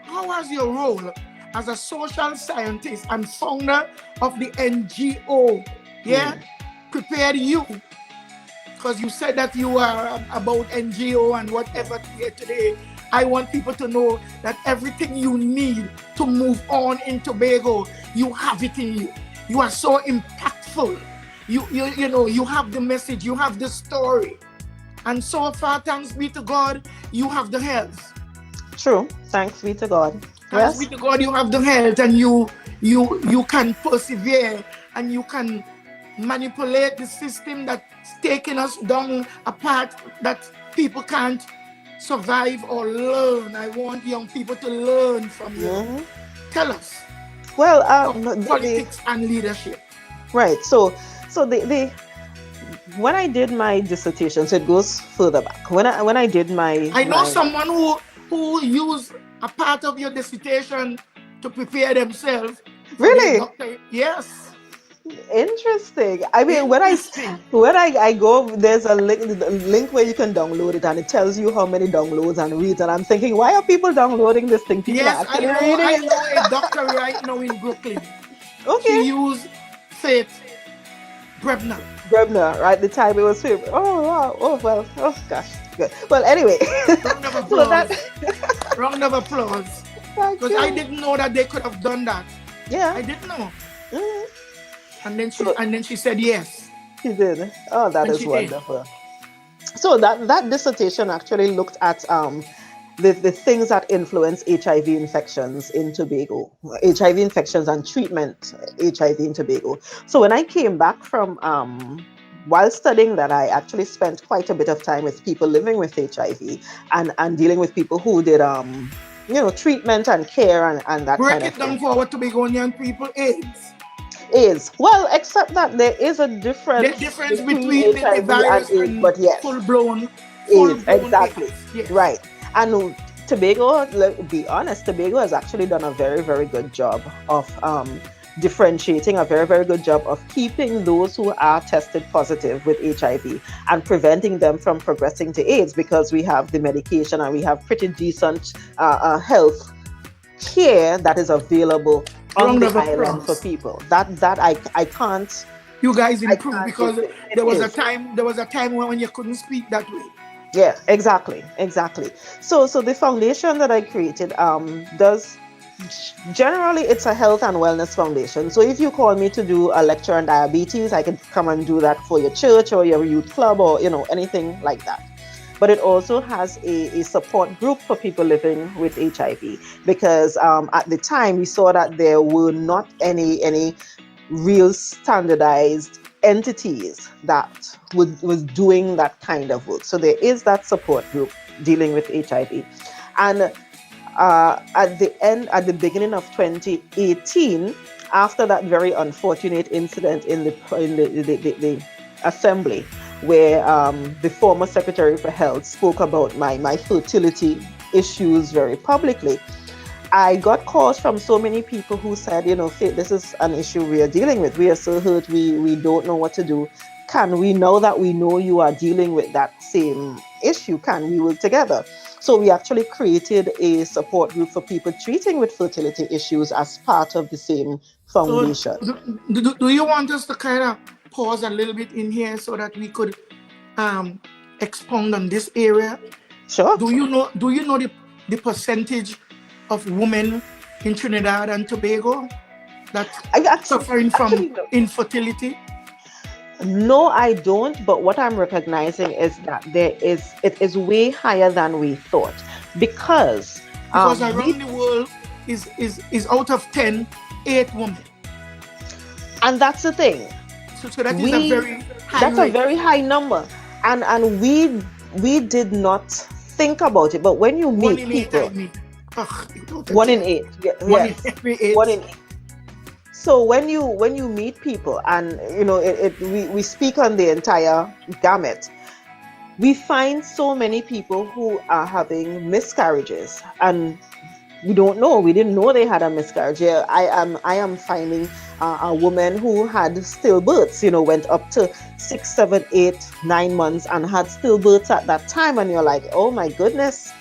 has your role as a social scientist and founder of the NGO, prepared you? Because you said that you are about NGO and whatever here today. I want people to know that everything you need to move on in Tobago, you have it in you. You are so impactful. You know, you have the message, you have the story. And so far, thanks be to God, you have the health. True. Thanks be to God. Thanks be to God, you have the health, and you can persevere, and you can manipulate the system that's taking us down a path that people can't survive or learn. I want young people to learn from you. Tell us. Well, politics and leadership. Right. So the when I did my dissertation, so it goes further back. When I did my, I know someone who used a part of your dissertation to prepare themselves. Really? Yes. Interesting. I mean, when I go, there's a link where you can download it, and it tells you how many downloads and reads. And I'm thinking, why are people downloading this thing? People yes, I know a doctor right now in Brooklyn. Okay. She used Faith Brebnor. Right? The time it was him. Oh wow. Oh well. Oh gosh. Good. Well, anyway. Round of applause. Round of applause. Because I didn't know that they could have done that. Yeah. I didn't know. And then she said yes. She did. Oh, that is wonderful. So that dissertation actually looked at the things that influence HIV infections in Tobago, HIV infections and treatment HIV in Tobago. So when I came back from while studying that, I actually spent quite a bit of time with people living with HIV and dealing with people who did treatment and care and that kind of thing. Break it down for our Tobagonian people. AIDS. Well, except that there is a difference. The difference between the virus and AIDS, but yes, full-blown AIDS. Exactly. AIDS. Yes. Right. And Tobago, let's be honest, Tobago has actually done a very, very good job of differentiating, a very, very good job of keeping those who are tested positive with HIV and preventing them from progressing to AIDS, because we have the medication and we have pretty decent health care that is available on the island for people. That I can't. You guys improved, because there was a time when you couldn't speak that way. Yeah, exactly. So the foundation that I created does, generally it's a health and wellness foundation. So if you call me to do a lecture on diabetes, I can come and do that for your church or your youth club or anything like that. But it also has a support group for people living with HIV, because at the time we saw that there were not any real standardized entities that was doing that kind of work. So there is that support group dealing with HIV. And at the beginning of 2018, after that very unfortunate incident in the assembly, where the former Secretary for Health spoke about my fertility issues very publicly, I got calls from so many people who said, Faith, this is an issue we are dealing with. We are so hurt, we don't know what to do. Can we, now that we know you are dealing with that same issue, can we work together? So we actually created a support group for people treating with fertility issues as part of the same foundation. So, do you want us to kind of pause a little bit in here so that we could expound on this area? Sure. Do you know the percentage of women in Trinidad and Tobago that are suffering from infertility? No, I don't. But what I'm recognizing is that it is way higher than we thought, because around the world is out of 10, 8 women. And that's the thing. So that is a very high That's rate. A very high number. And we did not think about it. But when you meet people, 1 in 8. Yes. 1 in 8. So when you meet people, and we speak on the entire gamut, we find so many people who are having miscarriages, and we didn't know they had a miscarriage. I am finding a woman who had stillbirths, went up to 6, 7, 8, 9 months and had stillbirths at that time, and you're like, oh my goodness,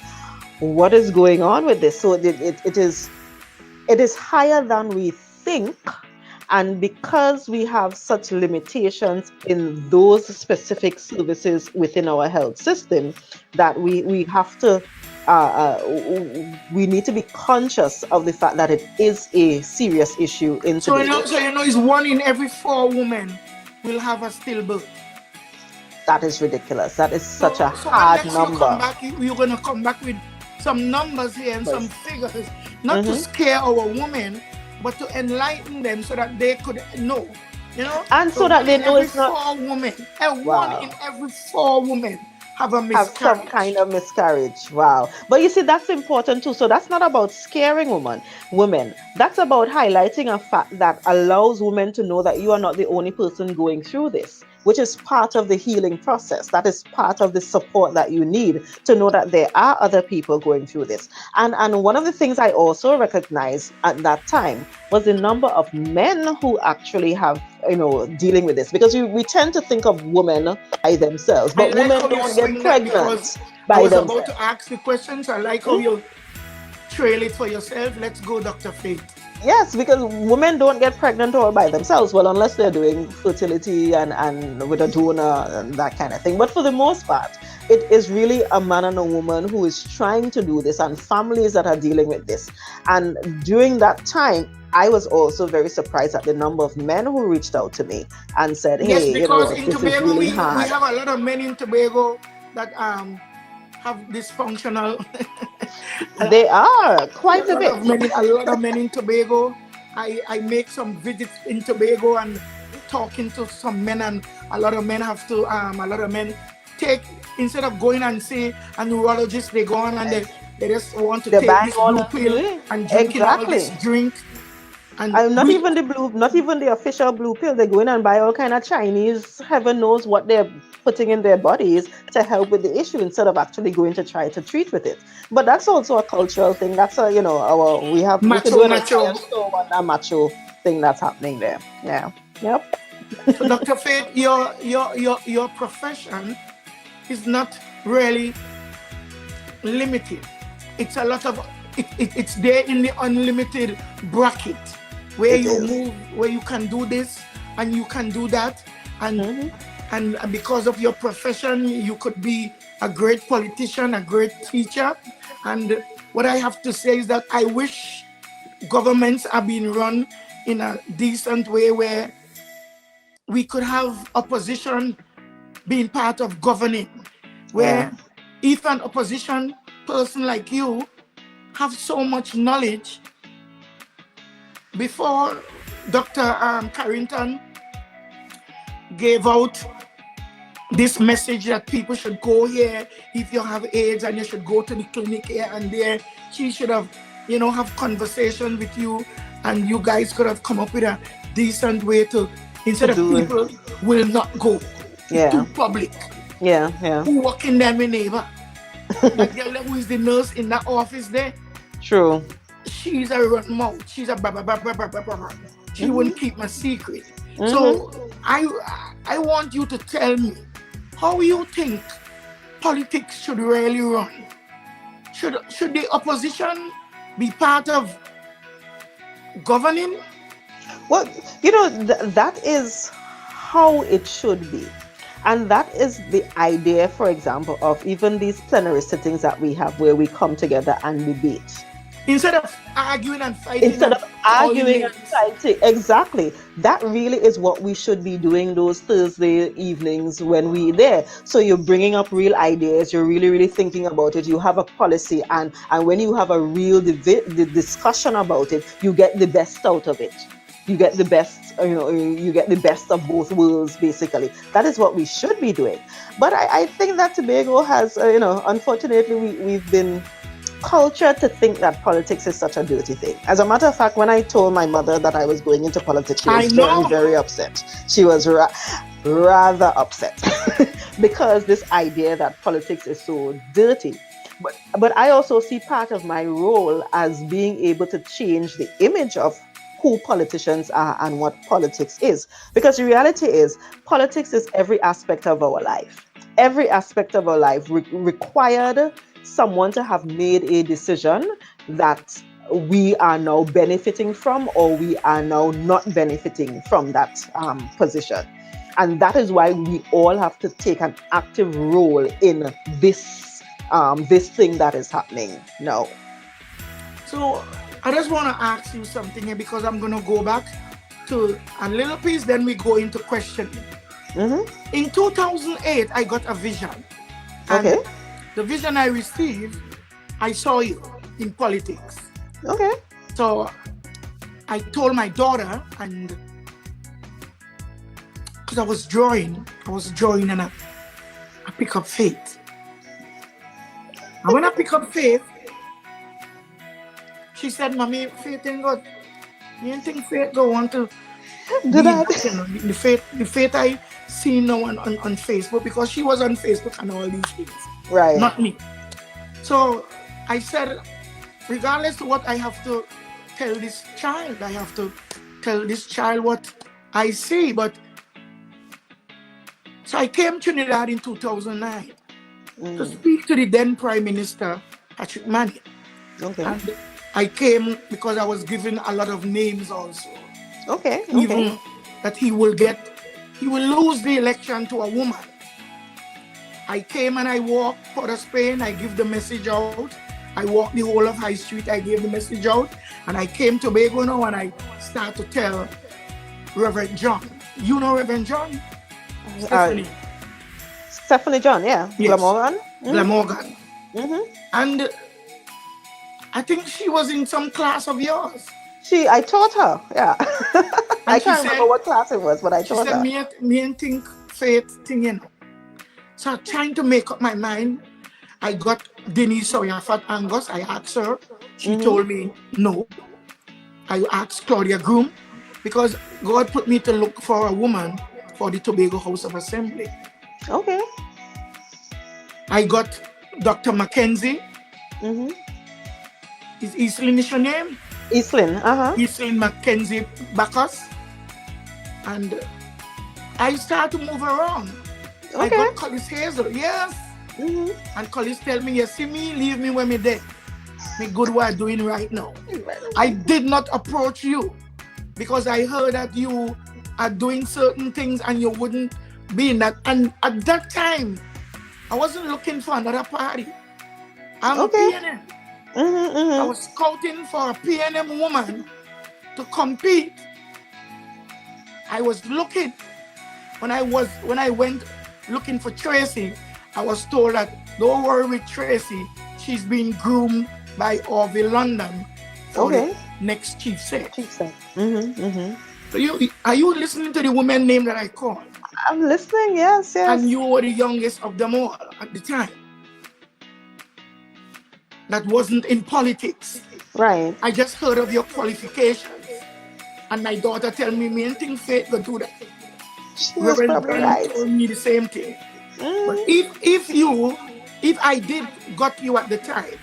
what is going on with this? So it is higher than we think. And because we have such limitations in those specific services within our health system, that we have to, we need to be conscious of the fact that it is a serious issue in So Tobago. it's 1 in every 4 women will have a stillbirth. That is ridiculous. That is such a hard number. You're going to come back with some numbers here and some figures, not to scare our women, but to enlighten them so that they could know, and so that they know it's not 4 women, and 1 in every 4 women have a miscarriage. Have some kind of miscarriage. Wow. But you see, that's important too. So that's not about scaring women. That's about highlighting a fact that allows women to know that you are not the only person going through this, which is part of the healing process. That is part of the support that you need to know that there are other people going through this. And one of the things I also recognized at that time was the number of men who actually have, dealing with this, because we tend to think of women by themselves, but women don't get pregnant by themselves. I was about to ask the questions. I like how you trail it for yourself. Let's go, Dr. Faith. Yes, because women don't get pregnant all by themselves. Well, unless they're doing fertility and with a donor and that kind of thing. But for the most part, it is really a man and a woman who is trying to do this, and families that are dealing with this. And during that time, I was also very surprised at the number of men who reached out to me and said, hey, because in this Tobago, is really hard. We have a lot of men in Tobago that have dysfunctional. They are quite a bit. A lot of men in Tobago. I make some visits in Tobago and talking to some men, and a lot of men have to. A lot of men take, instead of going and see a neurologist, they go on and they just want to take this blue pill and drinking all this drink. And not even the official blue pill. They go in and buy all kind of Chinese, heaven knows what they're putting in their bodies to help with the issue, instead of actually going to try to treat with it. But that's also a cultural thing. That's a macho thing that's happening there. Yeah. Yep. So Dr. Faith, your profession is not really limited. It's a lot of it's there in the unlimited bracket, where where you can do this and you can do that, and because of your profession, you could be a great politician, a great teacher. And what I have to say is that I wish governments are being run in a decent way, where we could have opposition being part of governing, where if an opposition person like you have so much knowledge. Before Dr. Carrington gave out this message that people should go here if you have AIDS, and you should go to the clinic here and there, she should have, have conversation with you, and you guys could have come up with a decent way to, instead of people will not go to public. Who work in their neighbor. That girl who is the nurse in that office there. True. She's a run mouth. She's a blah, blah, blah, blah, blah, blah, blah. She wouldn't keep my secret. So I want you to tell me how you think politics should really run. Should the opposition be part of governing? Well, that is how it should be. And that is the idea, for example, of even these plenary sittings that we have, where we come together and debate. Instead of arguing and fighting. Exactly. That really is what we should be doing those Thursday evenings when we're there. So you're bringing up real ideas. You're really, really thinking about it. You have a policy, and when you have a real discussion about it, you get the best out of it. You get the best, you get the best of both worlds, basically. That is what we should be doing. But I think that Tobago has, unfortunately, we've been cultured to think that politics is such a dirty thing. As a matter of fact, when I told my mother that I was going into politics, she was very, very upset. She was rather upset because this idea that politics is so dirty. But I also see part of my role as being able to change the image of who politicians are and what politics is. Because the reality is, politics is every aspect of our life. Every aspect of our life required someone to have made a decision that we are now benefiting from, or we are now not benefiting from that position. And that is why we all have to take an active role in this thing that is happening now. So I just want to ask you something here, because I'm going to go back to a little piece, then we go into questioning. In 2008, I got a vision. And Okay. the vision I received, I saw you in politics. Okay. So I told my daughter, and because I was drawing and I pick up Faith. And when I pick up Faith, she said, Mommy, Faith ain't good. You don't think Faith go want to Do that? You know, the faith I see now on Facebook, because she was on Facebook and all these things. Right. Not me. So I said, regardless of what I have to tell this child, I have to tell this child what I see. But so I came to Trinidad in 2009 to speak to the then Prime Minister, Patrick Imani. Okay. And I came because I was given a lot of names also. Okay. Even that he will lose the election to a woman. I came and I walked Port of Spain, I give the message out. I walked the whole of High Street, I gave the message out. And I came to Tobago now and I start to tell Reverend John. You know Reverend John? Stephanie John, yeah. Yes. Glamorgan. Glamorgan. And I think she was in some class of yours. I taught her, yeah. I can't remember what class it was, but I taught her. She said, me and think Faith thing, you know. So trying to make up my mind, I got Denise Soyafat Angus. I asked her. She told me no. I asked Claudia Groom, because God put me to look for a woman for the Tobago House of Assembly. Okay. I got Dr. Mackenzie. Is Eastlyn your name? Eastlyn, Eastlyn Mackenzie Bacchus. And I start to move around. Okay. I got Collis Hazel, yes. And Collis tell me, you see me, leave me when me there. Me good what I'm doing right now. I did not approach you because I heard that you are doing certain things and you wouldn't be in that. And at that time, I wasn't looking for another party. I'm a PNM. I was scouting for a PNM woman to compete. I was looking. When I went looking for Tracy, I was told that don't worry with Tracy. She's being groomed by Orville London for the next chief set. So are you listening to the woman name that I called? I'm listening, yes. And you were the youngest of them all at the time. That wasn't in politics. Right. I just heard of your qualifications. And my daughter tell me and think Faith will do that. She was probably right. Told me the same thing. But if I did got you at the time,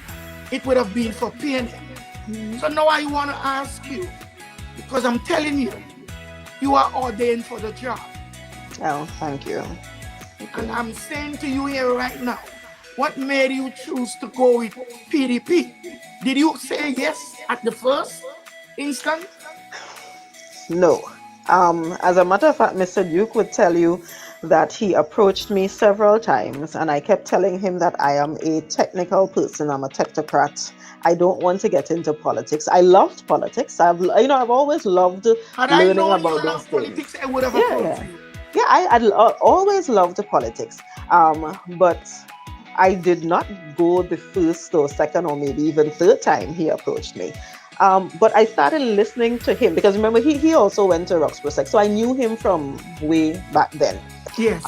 it would have been for PNM. So now I want to ask you, because I'm telling you, you are ordained for the job. Oh, thank you. And I'm saying to you here right now, what made you choose to go with PDP? Did you say yes at the first instant? No. As a matter of fact, Mr. Duke would tell you that he approached me several times and I kept telling him that I am a technical person, I'm a technocrat. I don't want to get into politics. I loved politics. I've always loved learning about those things. Politics, I would have approached you. Yeah, I always loved politics. But I did not go the first or second or maybe even third time he approached me. But I started listening to him because remember he also went to Roxborough Sec, so I knew him from way back then. Yes.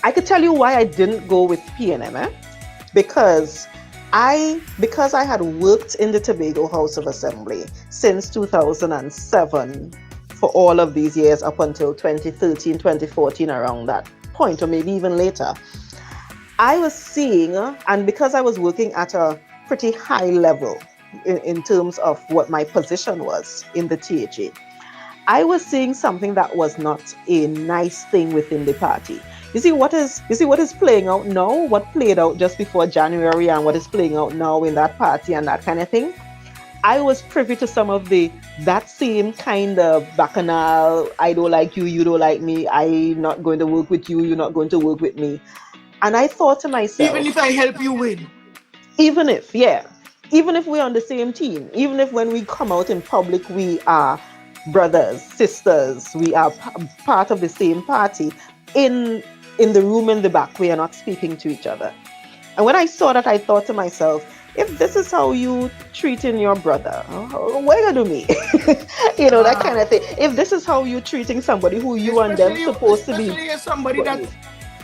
I could tell you why I didn't go with PNM, because I had worked in the Tobago House of Assembly since 2007 for all of these years up until 2013, 2014, around that point, or maybe even later. I was seeing, and because I was working at a pretty high level in terms of what my position was in the THA, I was seeing something that was not a nice thing within the party. You see what is playing out now, what played out just before January and what is playing out now in that party and that kind of thing. I was privy to some of that same kind of bacchanal, I don't like you, you don't like me, I'm not going to work with you, you're not going to work with me. And I thought to Even myself, if I help you win. even if, yeah, even if we're on the same team, even if when we come out in public, we are brothers, sisters, we are part of the same party, in the room in the back, we are not speaking to each other. And when I saw that, I thought to myself, if this is how you treating your brother, what you do me? That kind Wow. of thing. If this is how you treating somebody who you and them supposed to be, Especially as somebody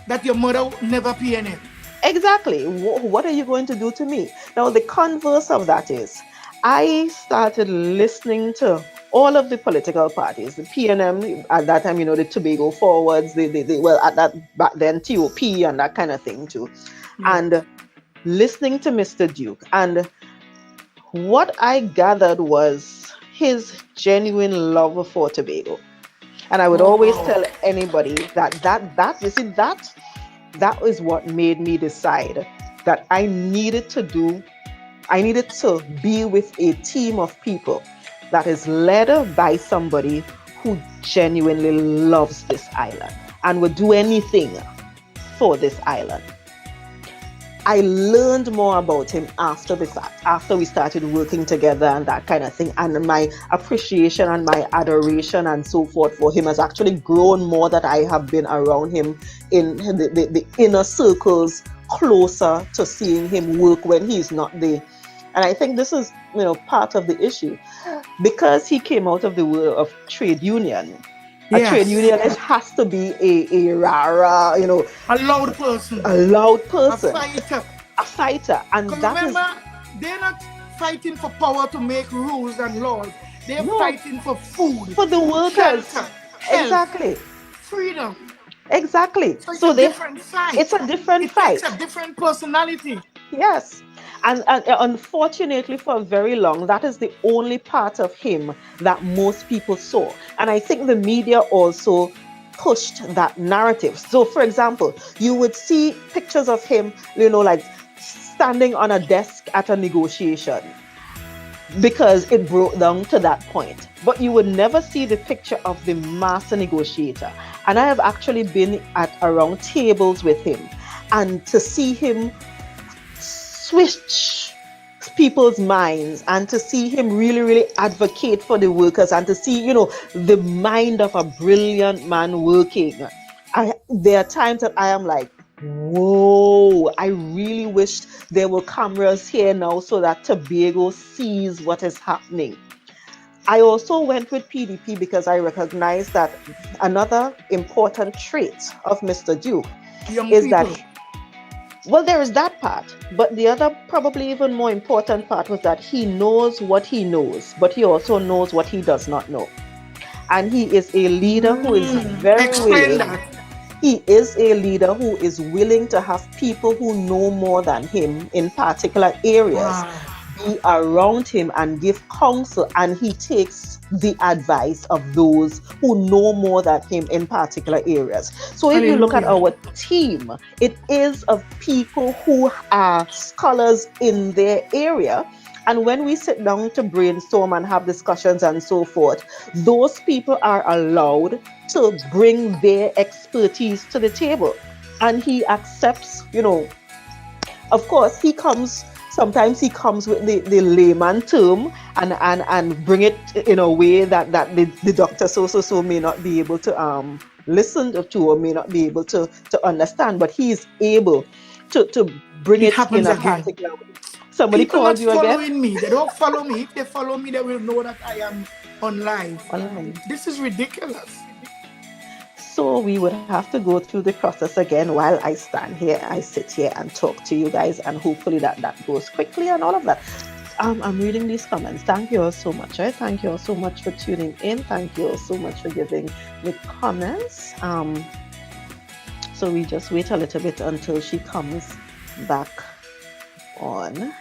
that your mother never PNM. exactly. What are you going to do to me? Now, the converse of that is, I started listening to all of the political parties, the PNM at that time, the Tobago Forwards, well, at that back then, TOP and that kind of thing too. Yes. And listening to Mr. Duke. And what I gathered was his genuine love for Tobago. And I would always Wow. tell anybody that you see that is what made me decide that I needed to be with a team of people that is led by somebody who genuinely loves this island and would do anything for this island. I learned more about him after the fact, after we started working together and that kind of thing. And my appreciation and my adoration and so forth for him has actually grown more that I have been around him in the inner circles, closer to seeing him work when he's not there. And I think this is, part of the issue. Because he came out of the world of trade union, a trade Yes. unionist has to be a rara, A loud person. a loud A person, fighter. a fighter, and Because that is remember, they're not fighting for power to make rules and laws. They're no fighting for food, for the workers. shelter, health, Exactly, freedom. exactly. So it's So a different it's fight. a different It takes fight. a different personality. Yes. And unfortunately, for very long, that is the only part of him that most people saw. And I think the media also pushed that narrative. So, for example, you would see pictures of him, like standing on a desk at a negotiation because it broke down to that point. But you would never see the picture of the master negotiator. And I have actually been at around tables with him, and to see him switch people's minds and to see him really, really advocate for the workers and to see, the mind of a brilliant man working. There are times that I am like, whoa, I really wish there were cameras here now so that Tobago sees what is happening. I also went with PDP because I recognize that another important trait of Mr. Duke Young is that, people. well, there is that part, but the other, probably even more important part, was that he knows what he knows, but he also knows what he does not know. And he is a leader who is very Explain willing. that. He is a leader who is willing to have people who know more than him in particular areas Wow. be around him and give counsel, and he takes the advice of those who know more than him in particular areas. So if you look at Hallelujah. our team, it is of people who are scholars in their area. And when we sit down to brainstorm and have discussions and so forth, those people are allowed to bring their expertise to the table. And he accepts, of course, sometimes he comes with the layman term and bring it in a way that the doctor so may not be able to listen to or may not be able to understand, but he is able to bring It it in happens a again. particular way. Somebody People not called you again? following me. They don't follow me. If they follow me, they will know that I am on live. Online. This is ridiculous. So we would have to go through the process again while I stand here, I sit here and talk to you guys, and hopefully that goes quickly and all of that. I'm reading these comments. Thank you all so much. Right? Thank you all so much for tuning in. Thank you all so much for giving the comments. So we just wait a little bit until she comes back on.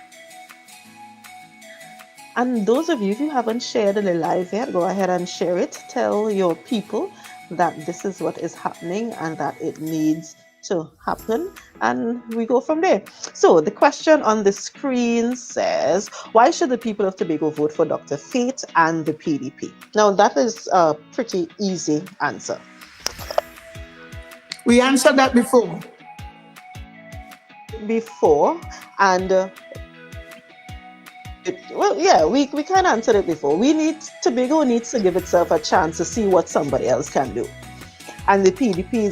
And those of you who haven't shared the live yet, go ahead and share it. Tell your people that this is what is happening and that it needs to happen, and we go from there. So the question on the screen says, why should the people of Tobago vote for Dr. Faith and the PDP? Now that is a pretty easy answer. We answered that before. And we can answer it before. Tobago needs to give itself a chance to see what somebody else can do. And the PDP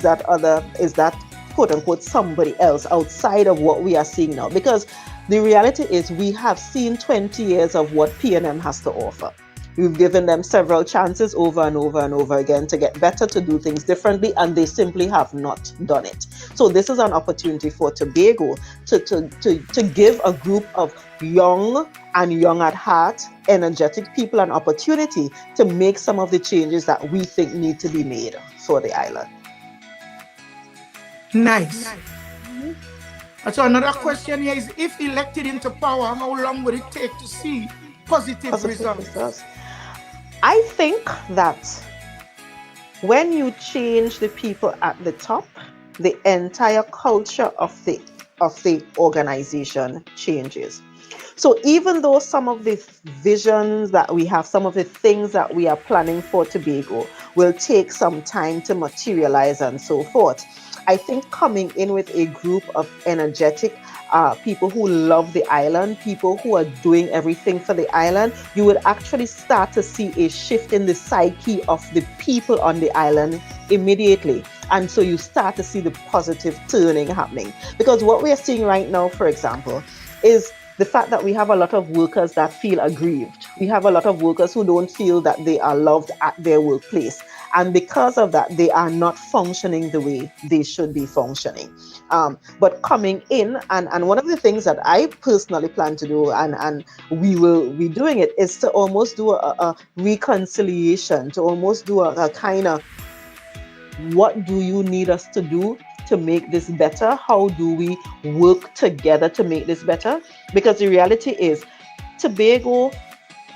is that quote unquote somebody else outside of what we are seeing now. Because the reality is we have seen 20 years of what PNM has to offer. We've given them several chances over and over and over again to get better, to do things differently, and they simply have not done it. So this is an opportunity for Tobago to give a group of young at heart, energetic people an opportunity to make some of the changes that we think need to be made for the island. Nice. So another question here is, if elected into power, how long would it take to see positive results? I think that when you change the people at the top, the entire culture of the organization changes. So even though some of the visions that we have, some of the things that we are planning for Tobago will take some time to materialize and so forth, I think coming in with a group of energetic people who love the island, people who are doing everything for the island, you would actually start to see a shift in the psyche of the people on the island immediately. And so you start to see the positive turning happening. Because what we are seeing right now, for example, is the fact that we have a lot of workers that feel aggrieved. We have a lot of workers who don't feel that they are loved at their workplace. And because of that, they are not functioning the way they should be functioning. But coming in, and one of the things that I personally plan to do, and we will be doing it, is to almost do a reconciliation, to almost do a kind of, what do you need us to do to make this better? How do we work together to make this better? Because the reality is, Tobago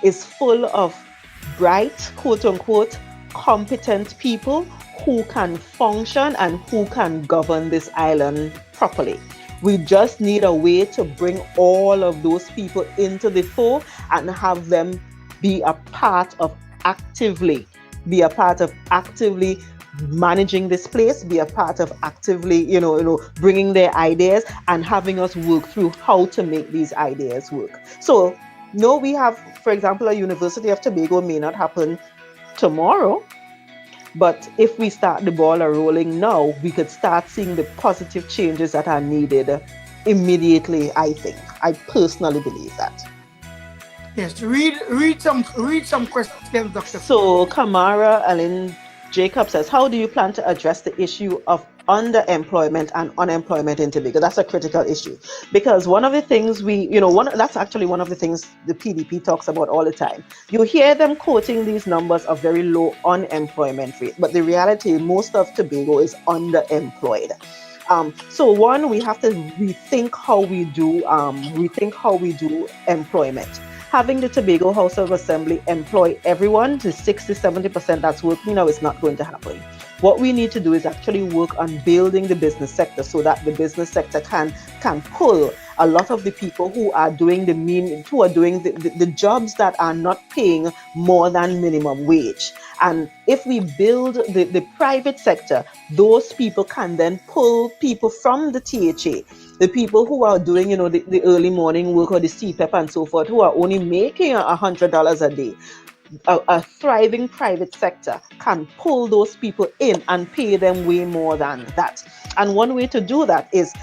is full of bright, quote unquote, competent people who can function and who can govern this island properly. We just need a way to bring all of those people into the fore and have them be a part of actively managing this place, be a part of actively, bringing their ideas and having us work through how to make these ideas work. So, no, we have, for example, a University of Tobago may not happen tomorrow, but if we start the ball rolling now, we could start seeing the positive changes that are needed immediately, I think. I personally believe that. Yes, read some questions, Dr. So Kamara Allen Jacob says, how do you plan to address the issue of underemployment and unemployment in Tobago? That's a critical issue, because one of the things that's actually one of the things the PDP talks about all the time. You hear them quoting these numbers of very low unemployment rate, but the reality, most of Tobago is underemployed. So one, we have to rethink how we do employment. Having the Tobago House of Assembly employ everyone to 60-70% that's working now is not going to happen. What we need to do is actually work on building the business sector so that the business sector can pull a lot of the people who are doing the jobs that are not paying more than minimum wage. And if we build the private sector, those people can then pull people from the THA. The people who are doing, the early morning work or the CPEP and so forth, who are only making $100 a day. A thriving private sector can pull those people in and pay them way more than that. And one way to do that is,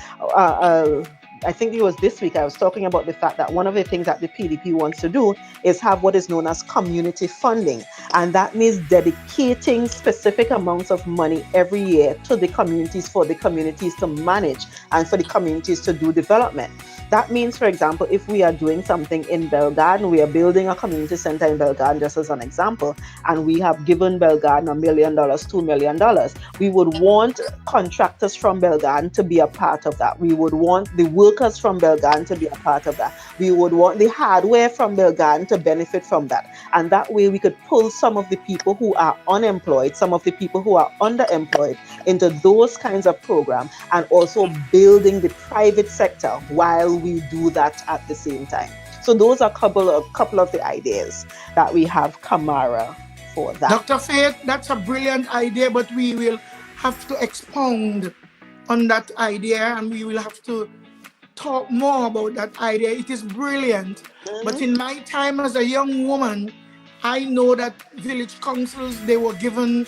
I think it was this week, I was talking about the fact that one of the things that the PDP wants to do is have what is known as community funding. And that means dedicating specific amounts of money every year to the communities, for the communities to manage and for the communities to do development. That means, for example, if we are doing something in Belgarden, we are building a community center in Belgarden, just as an example, and we have given Belgarden $1 million, $2 million, we would want contractors from Belgarden to be a part of that. We would want the workers from Belgarden to be a part of that. We would want the hardware from Belgarden to benefit from that. And that way we could pull some of the people who are unemployed, some of the people who are underemployed into those kinds of programs, and also building the private sector while we do that at the same time. So those are a couple of the ideas that we have Kamara for that. Dr. Faith, that's a brilliant idea, but we will have to expound on that idea, and we will have to talk more about that idea. It is brilliant. But in my time as a young woman, I know that village councils, they were given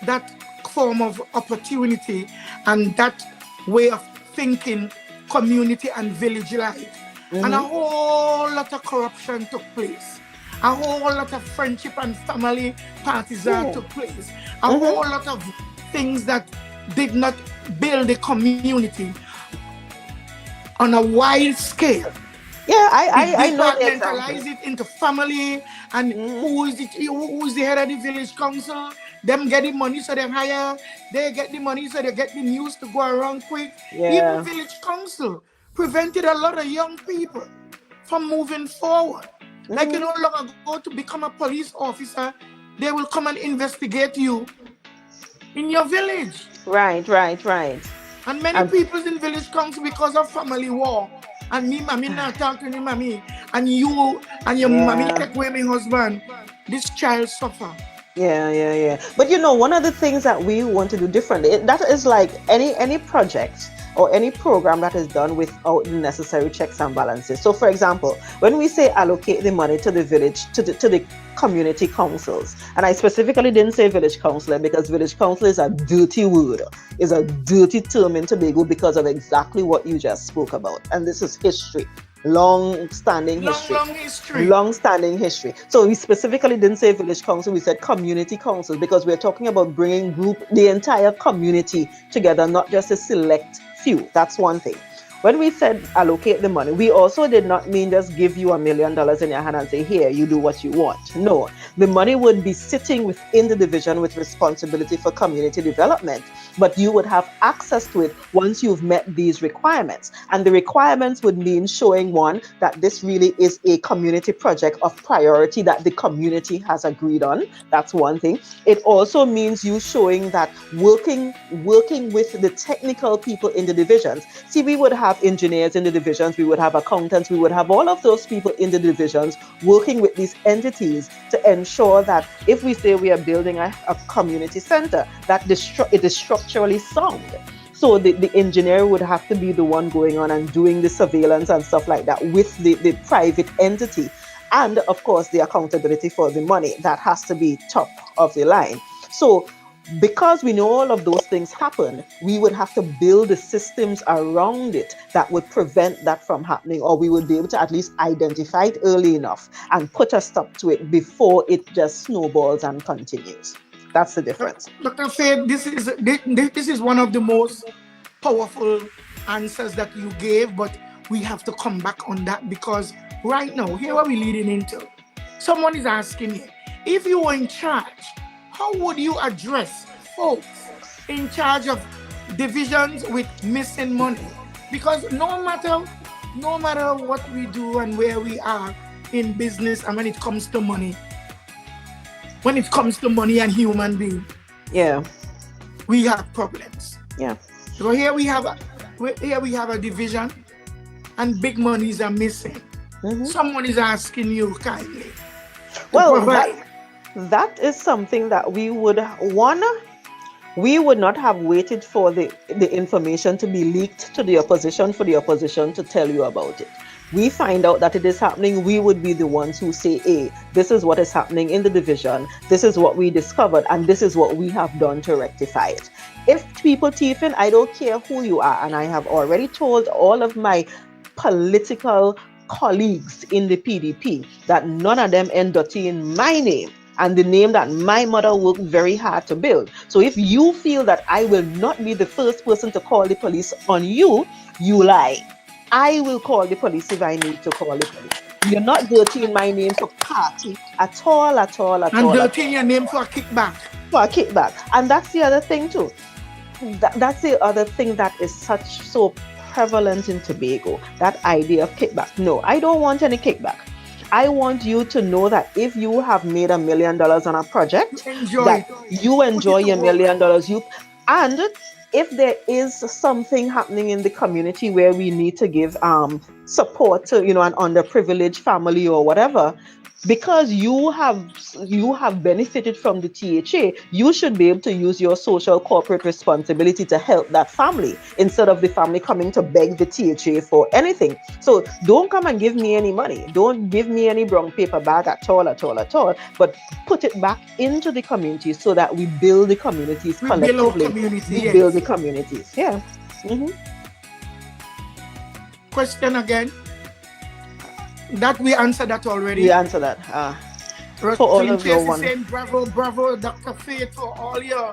that form of opportunity and that way of thinking community and village life. And a whole lot of corruption took place. A whole lot of friendship and family partisan took place. A whole lot of things that did not build the community on a wide scale. Yeah, I know the Departmentalize it into family, and who is the head of the village council? Them get the money, so they hire. They get the money, so they get the news to go around quick. Yeah. Even village council prevented a lot of young people from moving forward. Like, you know, long ago, to become a police officer, they will come and investigate you in your village. Right. And many people in village council, because of family war, and me, mommy, not talking to mommy, and you and your mommy take away my husband, this child suffer. Yeah. But you know, one of the things that we want to do differently, that is like any project or any program that is done without the necessary checks and balances. So for example, when we say allocate the money to the village, to the community councils, and I specifically didn't say village councillor because village council is a dirty word, is a dirty term in Tobago because of exactly what you just spoke about. And this is history. Long-standing history. So we specifically didn't say village council, we said community council, because we're talking about bringing the entire community together, not just a select few. That's one thing. When we said allocate the money, we also did not mean just give you $1 million in your hand and say, here, you do what you want. No, the money would be sitting within the division with responsibility for community development, but you would have access to it once you've met these requirements. And the requirements would mean showing, one, that this really is a community project of priority that the community has agreed on. That's one thing. It also means you showing that working with the technical people in the divisions. See, we would have engineers in the divisions, we would have accountants, we would have all of those people in the divisions working with these entities to ensure that if we say we are building a community center, that it is structurally sound. So the engineer would have to be the one going on and doing the surveillance and stuff like that with the private entity. And of course, the accountability for the money, that has to be top of the line. So because we know all of those things happen, we would have to build the systems around it that would prevent that from happening, or we would be able to at least identify it early enough and put a stop to it before it just snowballs and continues. That's the difference. Dr. Faith, this is one of the most powerful answers that you gave, but we have to come back on that, because right now, here what we're leading into. Someone is asking you, if you were in charge, how would you address folks in charge of divisions with missing money? Because no matter what we do and where we are in business, and when it comes to money and human being, we have problems. Yeah. So here we have a division, and big monies are missing. Someone is asking you kindly. That is something that we would not have waited for the information to be leaked to the opposition for the opposition to tell you about it. We find out that it is happening, we would be the ones who say, hey, this is what is happening in the division, this is what we discovered, and this is what we have done to rectify it. If people thieving, I don't care who you are, and I have already told all of my political colleagues in the PDP that none of them end dirty in my name and the name that my mother worked very hard to build. So if you feel that I will not be the first person to call the police on you, you lie. I will call the police if I need to call the police. You're not dirtying my name for party at all, at all, at And all. dirtying your name for a kickback. For a kickback. And that's the other thing too. That's the other thing that is so prevalent in Tobago, that idea of kickback. No, I don't want any kickback. I want you to know that if you have made $1 million on a project, that you enjoy your $1 million. And if there is something happening in the community where we need to give support to, an underprivileged family or whatever, because you have benefited from the THA, you should be able to use your social corporate responsibility to help that family instead of the family coming to beg the THA for anything. So don't come and give me any money. Don't give me any brown paper bag at all, but put it back into the community so that we build the communities collectively. We build the communities. Yeah. Mm-hmm. Question again. That we answered that already. We answered that. For all of your one. Saying, bravo, Dr. Faith, for all your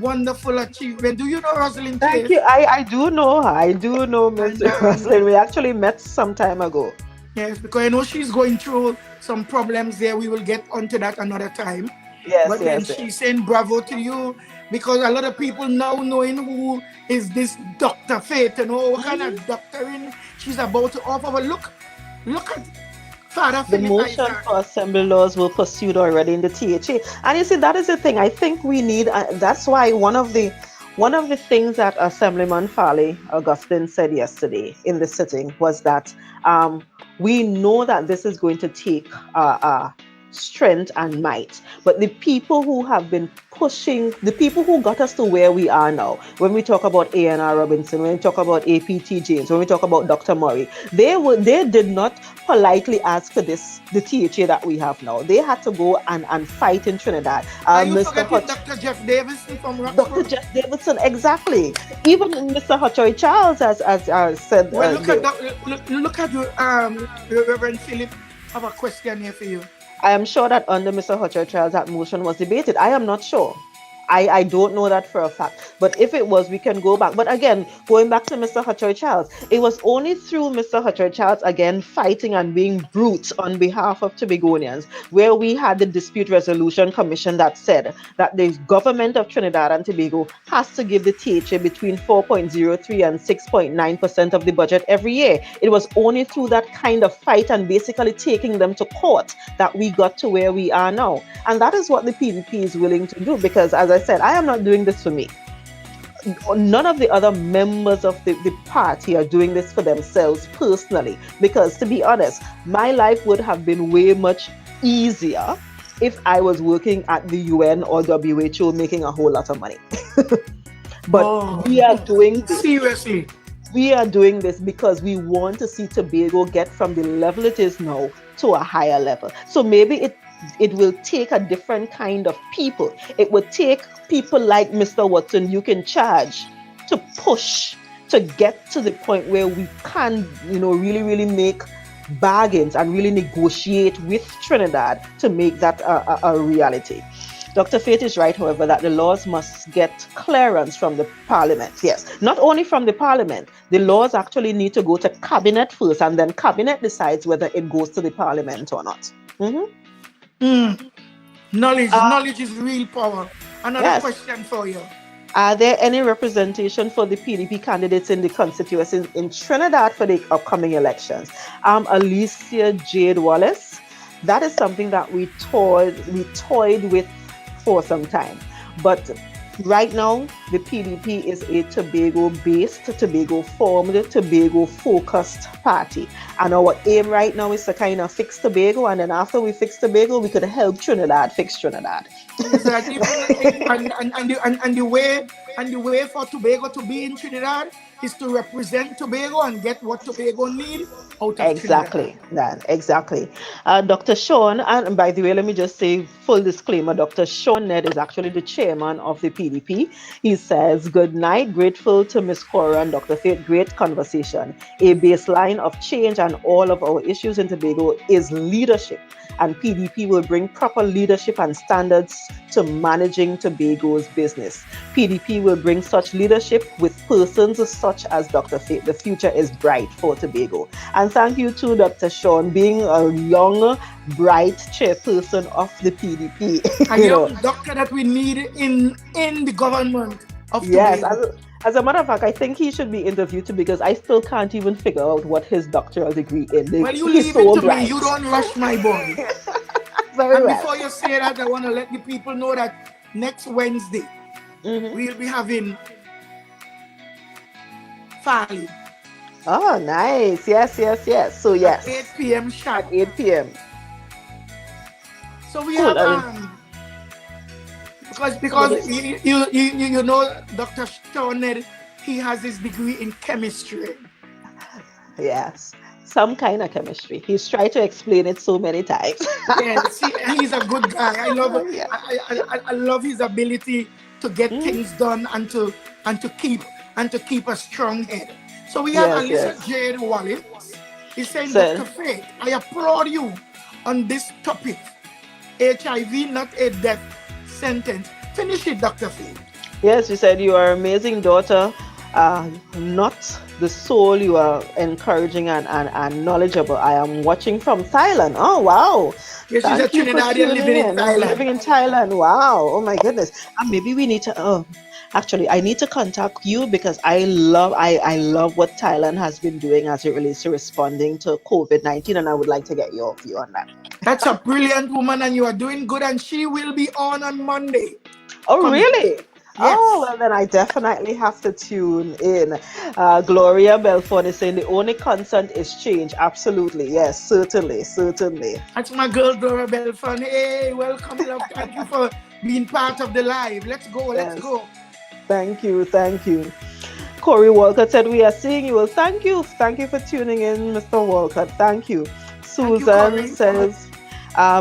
wonderful achievement. Do you know Rosalind? Thank you. I do know her. I do know Miss Rosalind. We actually met some time ago. Yes, because I know she's going through some problems there. We will get onto that another time. Yes, but then she's saying bravo to you because a lot of people now knowing who is this Dr. Faith and what kind of doctoring she's about to offer. But look at Father the motion for assembly laws were pursued already in the THA. And you see, that is the thing. I think we need, that's why one of the things that Assemblyman Farley Augustine said yesterday in the sitting was that we know that this is going to take strength and might, but the people who have been pushing, the people who got us to where we are now, when we talk about A&R Robinson, when we talk about APT James, when we talk about Dr. Murray, they did not politely ask for the THA that we have now. They had to go and fight in Trinidad. Dr. Jeff Davidson from Roxford? Dr. Jeff Davidson, exactly. Even Mr. Hutchoy Charles has said. Well, look at Reverend Philip. I have a question here for you. I am sure that under Mr. Hutchoy Charles that motion was debated. I am not sure. I don't know that for a fact. But if it was, we can go back. But again, going back to Mr. Hutchoy Charles, it was only through Mr. Hutchoy Charles, again, fighting and being brute on behalf of Tobagonians, where we had the Dispute Resolution Commission that said that the government of Trinidad and Tobago has to give the THA between 4.03 and 6.9% of the budget every year. It was only through that kind of fight and basically taking them to court that we got to where we are now. And that is what the PDP is willing to do, because as I said, I am not doing this for me. None of the other members of the party are doing this for themselves personally, because to be honest, my life would have been way much easier if I was working at the UN or WHO making a whole lot of money. But we are doing this. Seriously. We are doing this because we want to see Tobago get from the level it is now to a higher level. So maybe it will take a different kind of people. It would take people like Mr. Watson you can charge to push to get to the point where we can, really, really make bargains and really negotiate with Trinidad to make that a reality. Dr. Faith is right, however, that the laws must get clearance from the Parliament. Yes, not only from the Parliament, the laws actually need to go to Cabinet first, and then Cabinet decides whether it goes to the Parliament or not. Knowledge is real power. Another question for you. Are there any representation for the PDP candidates in the constituencies in Trinidad for the upcoming elections? Alicia Jade Wallace. That is something that we toyed with for some time. But right now, the PDP is a Tobago-based, Tobago-formed, Tobago-focused party. And our aim right now is to kind of fix Tobago, and then after we fix Tobago, we could help Trinidad fix Trinidad. Exactly. and the way for Tobago to be in Trinidad is to represent Tobago and get what Tobago need out of exactly Trinidad. That exactly. Dr. Sean, and by the way, let me just say full disclaimer, Dr. Sean Ned is actually the chairman of the PDP. He says, good night, grateful to Ms. Cora and Dr. Faith, great conversation. A baseline of change and all of our issues in Tobago is leadership. and PDP will bring proper leadership and standards to managing Tobago's business. PDP will bring such leadership with persons such as Dr. Faith. The future is bright for Tobago. And thank you to Dr. Sean, being a young, bright chairperson of the PDP. A young doctor that we need in the government of Tobago. As a matter of fact, I think he should be interviewed too, because I still can't even figure out what his doctoral degree is. Well, you leave it to me. You don't rush my boy. Very well. Before you say that, I want to let the people know that next Wednesday, we'll be having Fali. Oh, nice. Yes. So, yes. At 8 p.m. sharp. At 8 p.m. So we have... Because you know, Dr. Sean, he has his degree in chemistry. Yes, some kind of chemistry. He's tried to explain it so many times. Yeah, see, he's a good guy. I love his ability to get things done and to keep a strong head. So we have Alyssa Jade Wallace. He's saying, Dr. Faith, I applaud you on this topic. HIV, not a death sentence. Finish it, Dr. Faith. Yes, you said you are an amazing daughter, not the soul. You are encouraging and knowledgeable. I am watching from Thailand. Oh, wow. Yes, she's a Trinidadian living in Thailand. Living in Thailand. Wow. Oh, my goodness. And maybe we need to... Actually, I need to contact you, because I love what Thailand has been doing as it relates to responding to COVID-19, and I would like to get your view on that. That's a brilliant woman, and you are doing good, and she will be on Monday. Oh, really? Yes. Oh, well, then I definitely have to tune in. Gloria Belfort is saying the only constant is change. Absolutely. Yes, certainly. That's my girl, Gloria Belfort. Hey, welcome, love. Thank you for being part of the live. Let's go. Thank you. Corey Walcott said, we are seeing you. Well, thank you for tuning in, Mr. Walcott. Thank you. Susan says,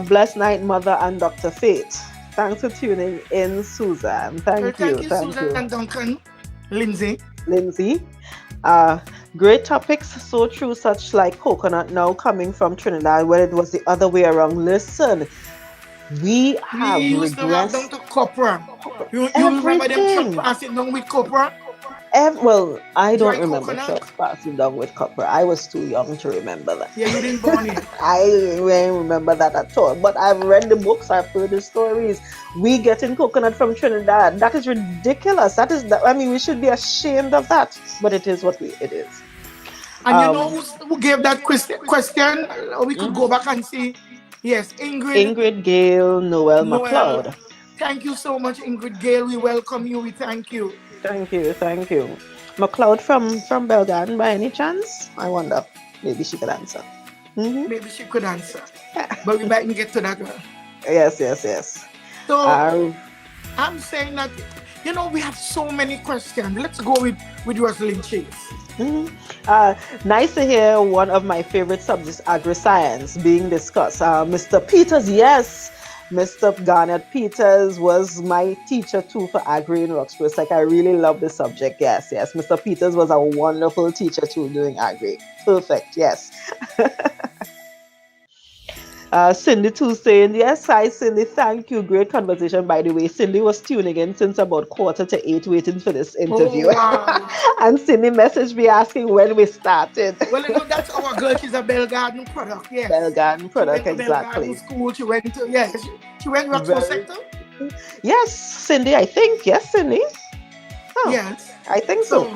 blessed night, Mother and Dr. Faith. Thanks for tuning in, Susan. Thank you. Susan and Duncan. Lindsay. Great topics, so true, such like coconut now coming from Trinidad, where it was the other way around. Listen, we used to have them to copra. You remember them passing down with copra? Well, I don't remember trucks passing down with copper. I was too young to remember that. Yeah, you didn't born it. I didn't remember that at all. But I've read the books, I've heard the stories. We getting coconut from Trinidad. That is ridiculous. We should be ashamed of that. But it is what it is. And you know who gave that question? We could go back and see. Yes, Ingrid Gale Noel McLeod. Thank you so much, Ingrid Gale. We welcome you. We thank you. Thank you. McLeod from Belgan, by any chance? I wonder. Maybe she could answer. Maybe she could answer. But we might get to that one. Yes. So, I'm saying that, we have so many questions. Let's go with Rosalind Chase. Nice to hear one of my favorite subjects, agri-science, being discussed. Mr. Peters, yes. Mr. Garnet Peters was my teacher too for agri in Roxbury. I really love the subject. Yes. Mr. Peters was a wonderful teacher too doing agri. Perfect. Yes. Cindy too saying, yes, hi Cindy, thank you. Great conversation, by the way. Cindy was tuning in since about 7:45 waiting for this interview. Oh, wow. And Cindy messaged me asking when we started. Well, that's our girl. She's a Bell Garden product. Yes. Bell Garden product, exactly. Bell Garden school. She went to, she went to Roxbury sector? Yes, Cindy, I think. Yes, Cindy. Oh, yes. I think so.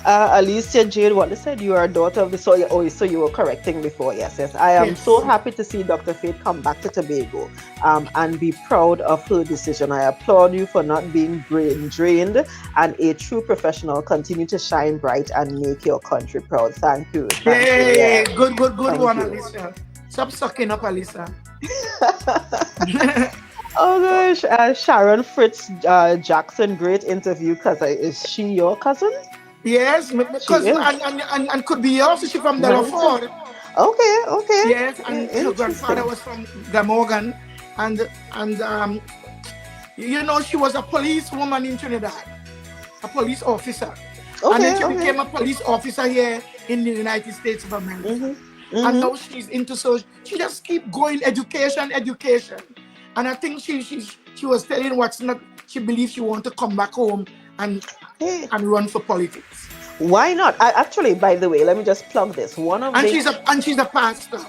Alicia Jade Wallace said you are a daughter of the soil. Oh, so you were correcting before. Yes. I am so happy to see Dr. Faith come back to Tobago and be proud of her decision. I applaud you for not being brain drained and a true professional. Continue to shine bright and make your country proud. Thank you. Yay. Good one, Alicia. Stop sucking up, Alicia. Oh gosh, Sharon Fritz Jackson, great interview. Is she your cousin? Yes, because and could be also she from Delaford. Okay. Yes, and her grandfather was from Glamorgan, and she was a police woman in Trinidad, a police officer, and then she became a police officer here in the United States of America. and now she's into social. She just keep going education. And I think she was telling what's not, she believes she want to come back home and Hey, run for politics. why not? Actually, by the way, let me just plug this. And she's a pastor.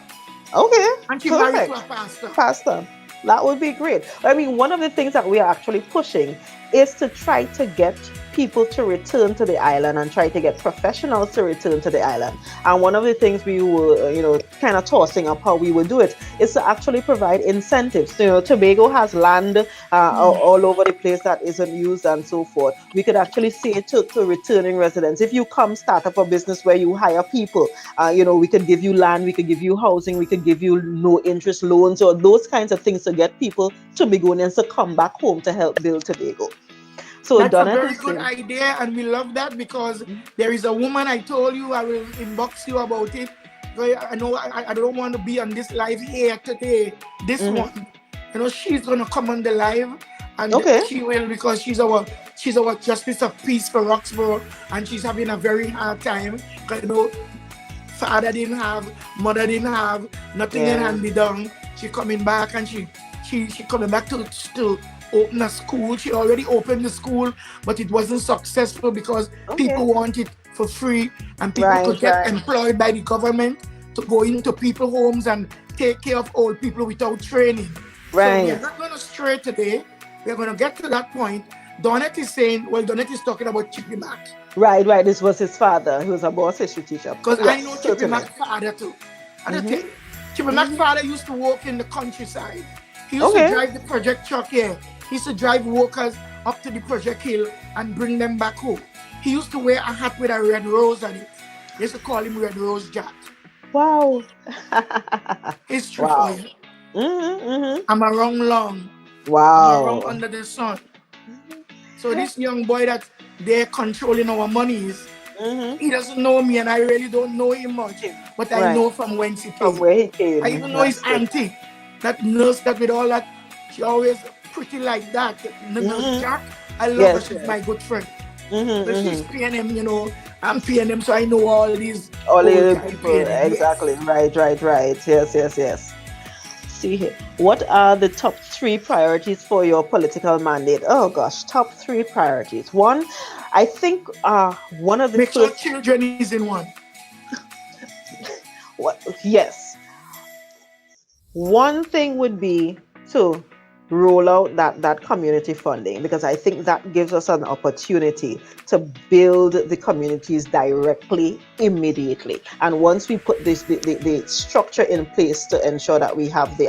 Okay, And she married to perfect. a pastor. Pastor, that would be great. I mean, one of the things that we are actually pushing is to try to get people to return to the island and try to get professionals to return to the island. And one of the things we were, kind of tossing up how we would do it is to actually provide incentives. Tobago has land all over the place that isn't used and so forth. We could actually say to returning residents, if you come start up a business where you hire people, we could give you land, we could give you housing, we could give you no interest loans or those kinds of things to get people, Tobagonians, to come back home to help build Tobago. So that's Donna a very good idea, and we love that, because there is a woman, I told you, I will inbox you about it. I know I don't want to be on this live here today. This one, she's gonna come on the live, and she will, because she's our Justice of Peace for Roxborough, and she's having a very hard time. Father didn't have, mother didn't have, nothing can be done. She coming back, and she coming back to open a school. She already opened the school, but it wasn't successful because people want it for free, and people could get employed by the government to go into people's homes and take care of old people without training. Right. So we're not going to stray today. We're going to get to that point. Donette is saying, Donette is talking about Chippy Mac. Right. This was his father, who was a boss history teacher. Because I know Chippy Mac's father too. Chippy Mac's father used to work in the countryside. He used to drive the project truck here. He used to drive workers up to the project hill and bring them back home. He used to wear a hat with a red rose on it. They used to call him Red Rose Jack. Wow. History for you. I'm around long. Wow. I'm around under the sun. So this young boy that they're controlling our monies, he doesn't know me, and I really don't know him much. But I know from whence he came. From where he came. I even know his auntie, that nurse that with all that, she always pretty like that. Nurse Jack, I love her. She's my good friend. So she's paying him, I'm paying him, so I know all these. All the people, exactly. Yes. Right. Yes. See here. What are the top 3 priorities for your political mandate? Oh gosh, top 3 priorities. One, I think one of the make sure children is in one. Yes. One thing would be to roll out that community funding, because I think that gives us an opportunity to build the communities directly, immediately. And once we put the structure in place to ensure that we have the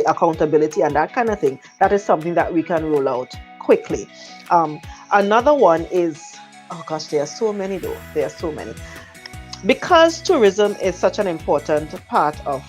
accountability and that kind of thing, that is something that we can roll out quickly. Another one is, oh gosh, there are so many though. There are so many. Because tourism is such an important part of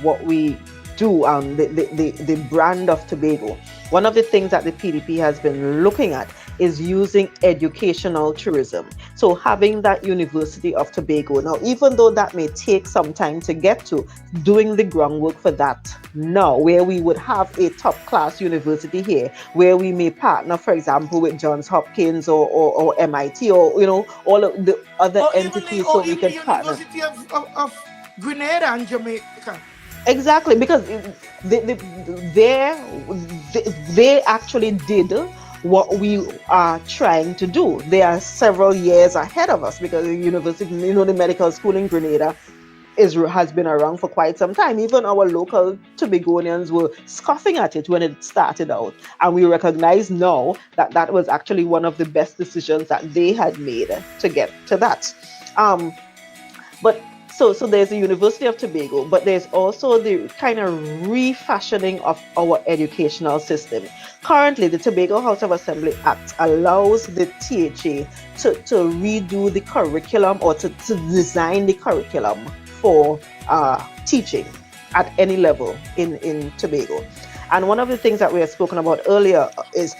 what we do, the brand of Tobago. One of the things that the PDP has been looking at is using educational tourism. So having that University of Tobago. Now, even though that may take some time to get to, doing the groundwork for that now, where we would have a top class university here, where we may partner, for example, with Johns Hopkins or MIT or, all of the other entities, so we can partner. University of Grenada and Jamaica. Exactly, because they actually did what we are trying to do. They are several years ahead of us, because the university, the medical school in Grenada has been around for quite some time. Even our local Tobagonians were scoffing at it when it started out, and we recognize now that was actually one of the best decisions that they had made to get to that. So there's the University of Tobago, but there's also the kind of refashioning of our educational system. Currently, the Tobago House of Assembly Act allows the THA to redo the curriculum, or to design the curriculum for teaching at any level in Tobago. And one of the things that we have spoken about earlier is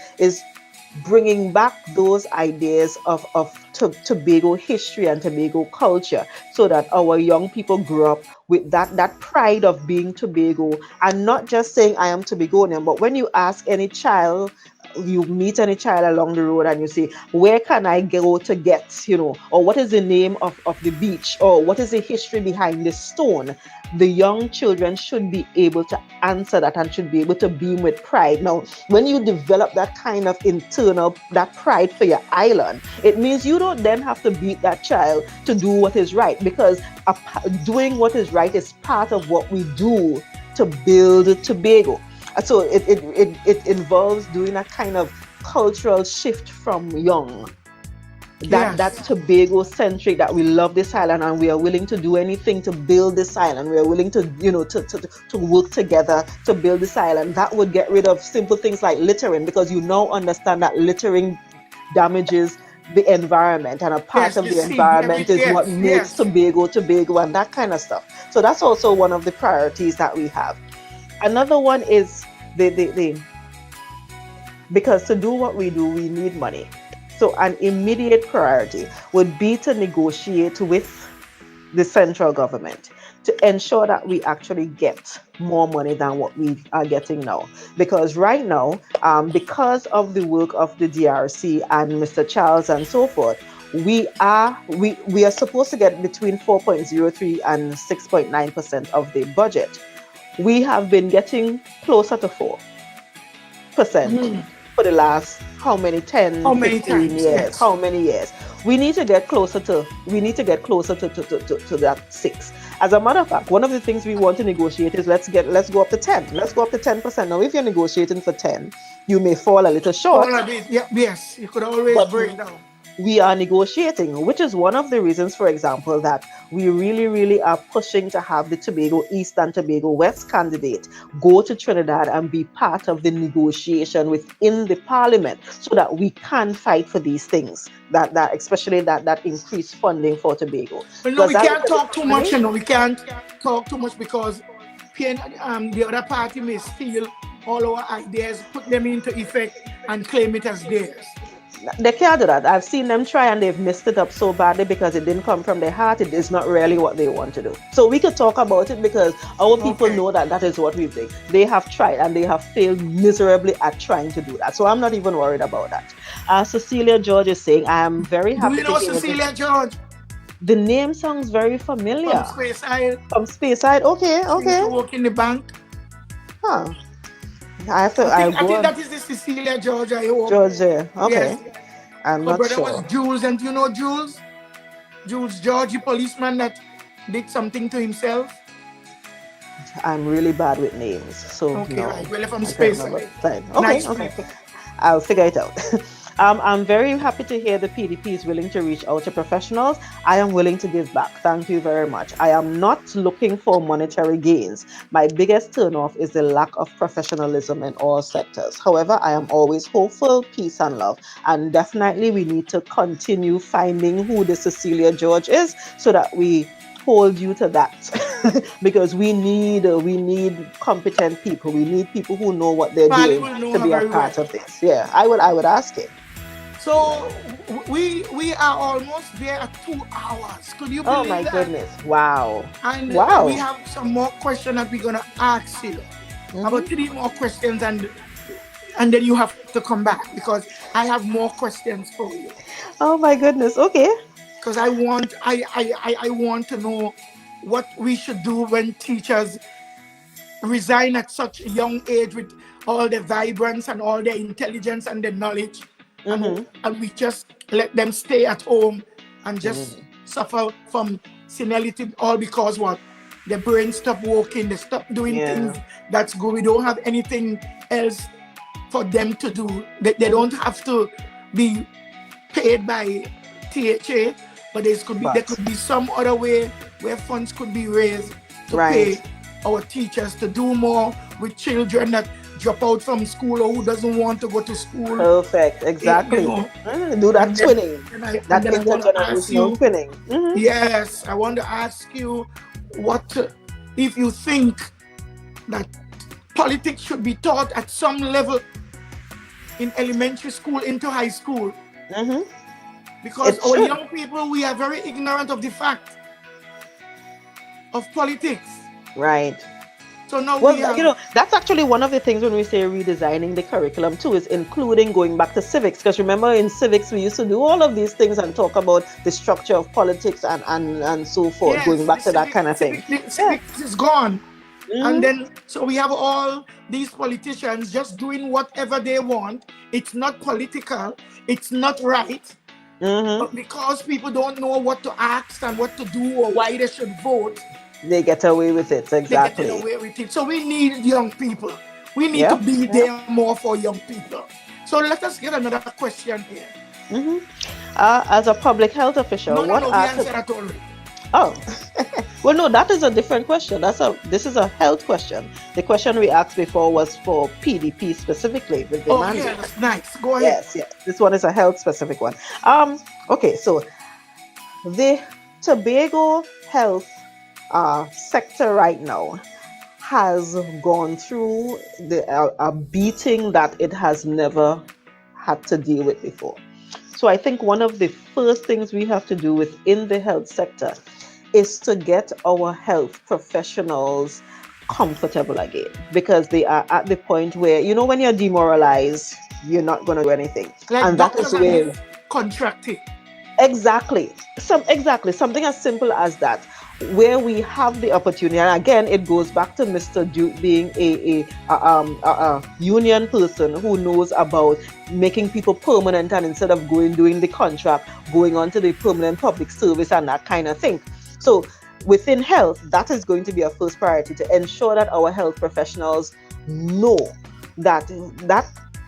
bringing back those ideas of Tobago history and Tobago culture, so that our young people grow up with that pride of being Tobago, and not just saying I am Tobagonian. But when you ask any child you meet any child along the road and you say, where can I go to get, or what is the name of the beach, or what is the history behind this stone, the young children should be able to answer that and should be able to beam with pride. Now, when you develop that kind of internal, that pride for your island, it means you don't then have to beat that child to do what is right, because doing what is right is part of what we do to build Tobago. So it involves doing a kind of cultural shift from young. That's Tobago centric, that we love this island and we are willing to do anything to build this island. We are willing to, to work together to build this island. That would get rid of simple things like littering, because you now understand that littering damages the environment, and a part of the environment is what makes Tobago, and that kind of stuff. So that's also one of the priorities that we have. Another one is because to do what we do, we need money. So an immediate priority would be to negotiate with the central government to ensure that we actually get more money than what we are getting now. Because right now, because of the work of the DRC and Mr. Charles and so forth, we are supposed to get between 4.03 and 6.9% of the budget. We have been getting closer to 4% for the last how many 10, 15 years? Yes. How many years? We need to get closer to that 6. As a matter of fact, one of the things we want to negotiate is let's go up to 10. Let's go up to 10%. Now, if you're negotiating for 10, you may fall a little short. Yes, you could always bring down. We are negotiating, which is one of the reasons, for example, that we really, really are pushing to have the Tobago East and Tobago West candidate go to Trinidad and be part of the negotiation within the parliament, so that we can fight for these things, that especially that increased funding for Tobago. But no, we can't talk too much, we can't talk too much, because the other party may steal all our ideas, put them into effect, and claim it as theirs. They can't do that. I've seen them try and they've messed it up so badly because it didn't come from their heart. It is not really what they want to do. So we could talk about it because our people know that is what we think. They have tried and they have failed miserably at trying to do that. So I'm not even worried about that. Cecilia George is saying, I am very happy. Do you know Cecilia George? The name sounds very familiar. From Speyside. From Speyside. Okay. She used to work in the bank. Huh. I think that is the Cecilia George, I hope. George, okay. Yes. I'm not brother sure. Was Jules, and you know Jules? Jules George, the policeman that did something to himself. I'm really bad with names, so okay, no. Right. Well, if I'm Speyside. Okay. I'll figure it out. I'm very happy to hear the PDP is willing to reach out to professionals. I am willing to give back. Thank you very much. I am not looking for monetary gains. My biggest turnoff is the lack of professionalism in all sectors. However, I am always hopeful, peace and love. And definitely we need to continue finding who the Cecilia George is so that we hold you to that. Because we need competent people. We need people who know what they're doing to be a part of this. Yeah, I would ask it. So we are almost there at 2 hours. Could you believe that? Oh my goodness. Wow. And we have some more questions that we're gonna ask you. About 3 more questions, and then you have to come back because I have more questions for you. Oh my goodness. Okay. Because I want to know what we should do when teachers resign at such a young age with all the vibrance and all the intelligence and the knowledge, and we just let them stay at home and just suffer from senility, all because what? The brain stop working, they stop doing things that's good. We don't have anything else for them to do. They don't have to be paid by THA, but there could be some other way where funds could be raised to pay our teachers to do more with children that drop out from school or who doesn't want to go to school. Perfect, exactly. Do that twinning. That intergenerational twinning. Yes, I want to ask you if you think that politics should be taught at some level in elementary school into high school. Because our young people, we are very ignorant of the fact of politics. Right. So now we Well, have that's actually one of the things when we say redesigning the curriculum too, is including going back to civics. Because remember, in civics, we used to do all of these things and talk about the structure of politics and so forth, yes, going back to that kind of thing. the civics is gone. And Mhm. then, so we have all these politicians just doing whatever they want. It's not political. It's not right. But because people don't know what to ask and what to do or why they should vote, They get away with it, they're getting exactly. away with it. So we need young people. We need to Yep. be there more for young people. So let us get another question here. hmm as a public health official, No, what we are answered that already. Oh, well, no, that is a different question. This is a health question. The question we asked before was for PDP specifically with the Oh, mandate. yeah, that's nice. Go ahead. Yes. This one is a health specific one. Okay, so the Tobago health sector right now has gone through a beating that it has never had to deal with before. So I think one of the first things we have to do within the health sector is to get our health professionals comfortable again, because they are at the point where, when you're demoralized, you're not going to do anything. Like And that is doctors are where contracted. exactly something as simple as that, where we have the opportunity. And again, it goes back to Mr. Duke being a union person who knows about making people permanent, and instead of doing the contract, going on to the permanent public service and that kind of thing. So within health, that is going to be our first priority, to ensure that our health professionals know that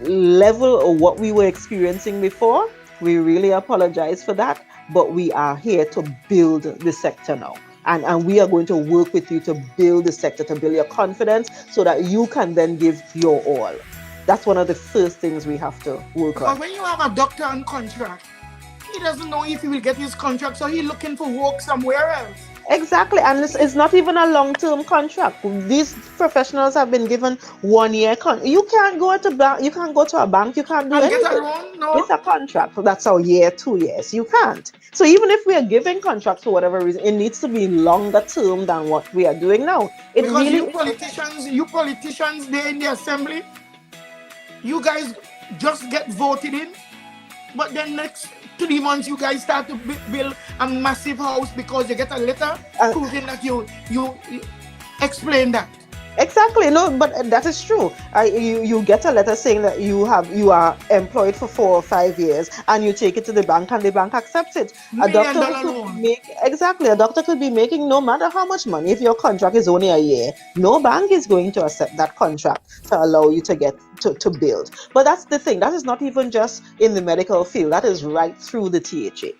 level of what we were experiencing before. We really apologize for that, but we are here to build the sector now. And we are going to work with you to build the sector, to build your confidence, so that you can then give your all. That's one of the first things we have to work on. Because when you have a doctor on contract, he doesn't know if he will get his contract, so he's looking for work somewhere else. Exactly, and it's not even a long-term contract. These professionals have been given 1 year You can't go to bank. You can't go to a bank. You can't do And anything. get a loan, no. It's a contract. That's our year, 2 years. You can't. So even if we are giving contracts for whatever reason, it needs to be longer term than what we are doing now. Because you politicians there in the assembly, you guys just get voted in, but then next 3 months you guys start to build a massive house because you get a letter proving that you explain that. Exactly. No, but that is true. You get a letter saying that you are employed for 4 or 5 years, and you take it to the bank, and the bank accepts it. A doctor could be making no matter how much money. If your contract is only a year, no bank is going to accept that contract to allow you to get to build. But that's the thing. That is not even just in the medical field. That is right through the THA.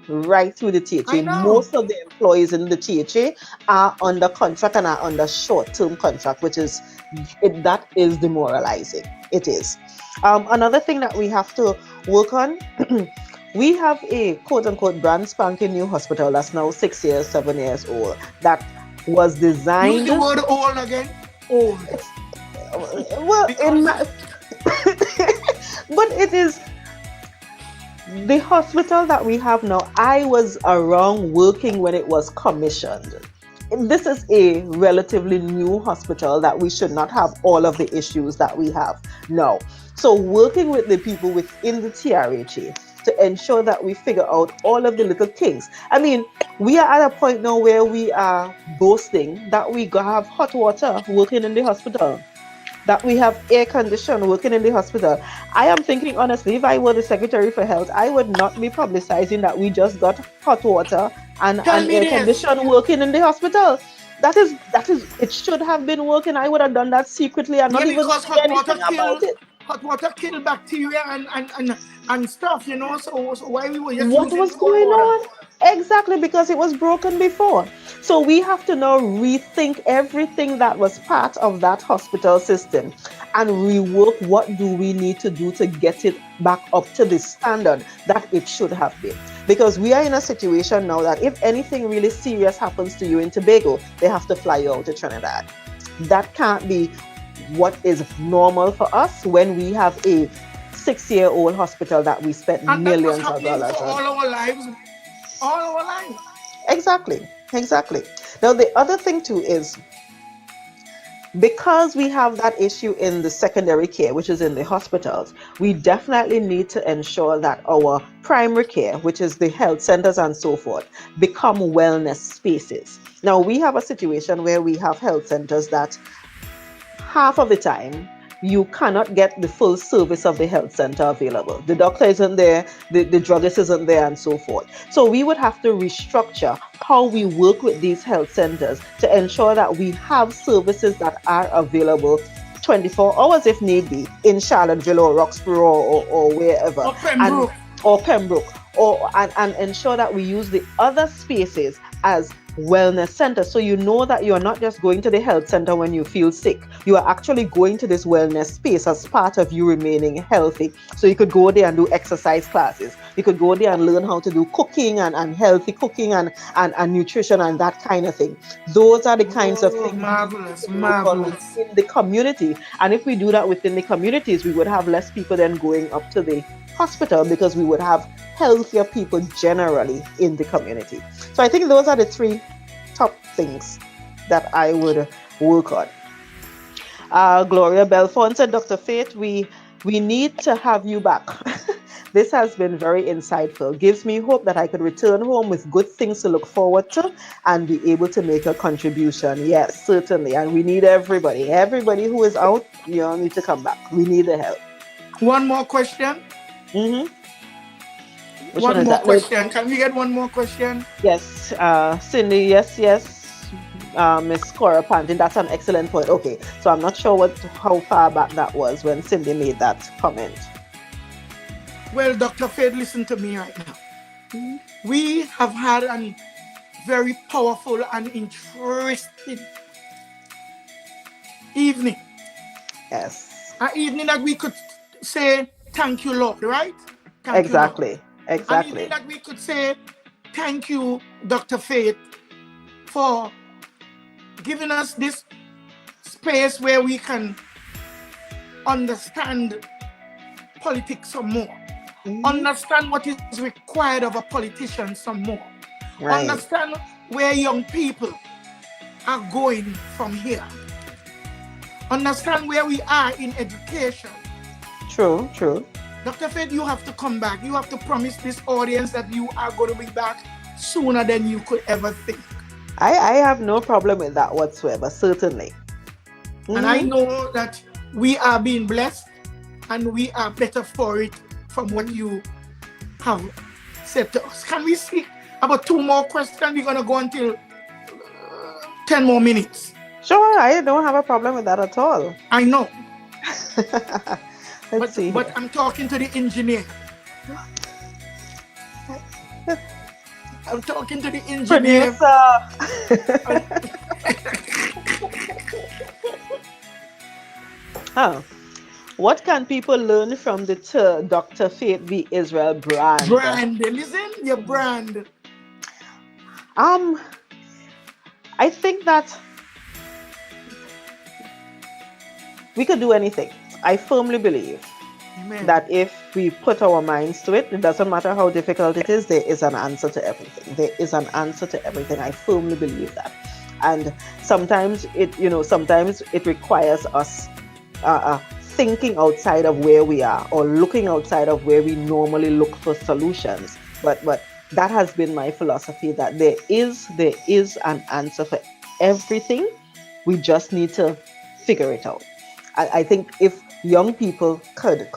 Right through the THA. Most of the employees in the THA are under contract and are under short-term contract, that is demoralizing. It is. Another thing that we have to work on, we have a quote-unquote brand spanking new hospital that's now 6 years, 7 years old, that was designed... Use the word old again. Old. Well, but it is... The hospital that we have now, I was around working when it was commissioned. This is a relatively new hospital that we should not have all of the issues that we have now. So working with the people within the TRHA to ensure that we figure out all of the little kinks. I mean, we are at a point now where we are boasting that we have hot water working in the hospital, that we have air condition working in the hospital. I am thinking honestly, if I were the Secretary for Health, I would not be publicizing that we just got hot water and air condition working in the hospital. That is, it should have been working. I would have done that secretly and not even say anything about it. Hot water kill bacteria and stuff, so why we were just what was going on? Exactly, because it was broken before. So we have to now rethink everything that was part of that hospital system and rework what do we need to do to get it back up to the standard that it should have been. Because we are in a situation now that if anything really serious happens to you in Tobago, they have to fly you out to Trinidad. That can't be what is normal for us when we have a 6-year-old hospital that we spent millions of dollars on. All our lives. Exactly. Now the other thing too is Because we have that issue in the secondary care, which is in the hospitals, we definitely need to ensure that our primary care, which is the health centers and so forth, become wellness spaces. Now, we have a situation where we have health centers that half of the time you cannot get the full service of the health center available. The doctor isn't there, the druggist isn't there, and so forth. So we would have to restructure how we work with these health centers to ensure that we have services that are available 24 hours if need be in Charlottesville or Roxborough or wherever. Or Pembroke. And ensure that we use the other spaces as wellness centers. So you know that you're not just going to the health center when you feel sick. You are actually going to this wellness space as part of you remaining healthy. So you could go there and do exercise classes. You could go there and learn how to do cooking and healthy cooking and nutrition and that kind of thing. Those are the kinds of things marvelous in the community. And if we do that within the communities, we would have less people then going up to the hospital because we would have healthier people generally in the community. So I think those are the three top things that I would work on. Gloria Belfont said, Dr. Faith, we need to have you back. This has been very insightful. Gives me hope that I could return home with good things to look forward to and be able to make a contribution. Yes, certainly. And we need everybody who is out, you all need to come back. We need the help. One more question. One more question. Can we get one more question? Yes, Cindy. Yes. Miss Cora Pantin. That's an excellent point. Okay, so I'm not sure how far back that was when Cindy made that comment. Well, Dr. Faith, listen to me right now. We have had a very powerful and interesting evening. Yes. An evening that we could say, thank you, Lord, right? Exactly. An evening that we could say, thank you, Dr. Faith, for giving us this space where we can understand politics some more. Understand what is required of a politician some more. Right. Understand where young people are going from here. Understand where we are in education. True. Dr. Faith, you have to come back. You have to promise this audience that you are going to be back sooner than you could ever think. I have no problem with that whatsoever, certainly. And I know that we are being blessed and we are better for it from what you have said to us. Can we speak about 2 more questions? We're going to go until 10 more minutes. Sure, I don't have a problem with that at all. I know. Let's see. But I'm talking to the engineer. I'm talking to the engineer. What can people learn from the Dr. Faith B.Yisrael brand? Listen, your brand. I think that we could do anything. I firmly believe that if we put our minds to it, it doesn't matter how difficult it is, there is an answer to everything. There is an answer to everything. I firmly believe that. And sometimes it requires us thinking outside of where we are or looking outside of where we normally look for solutions. But that has been my philosophy, that there is an answer for everything. We just need to figure it out. I think if young people could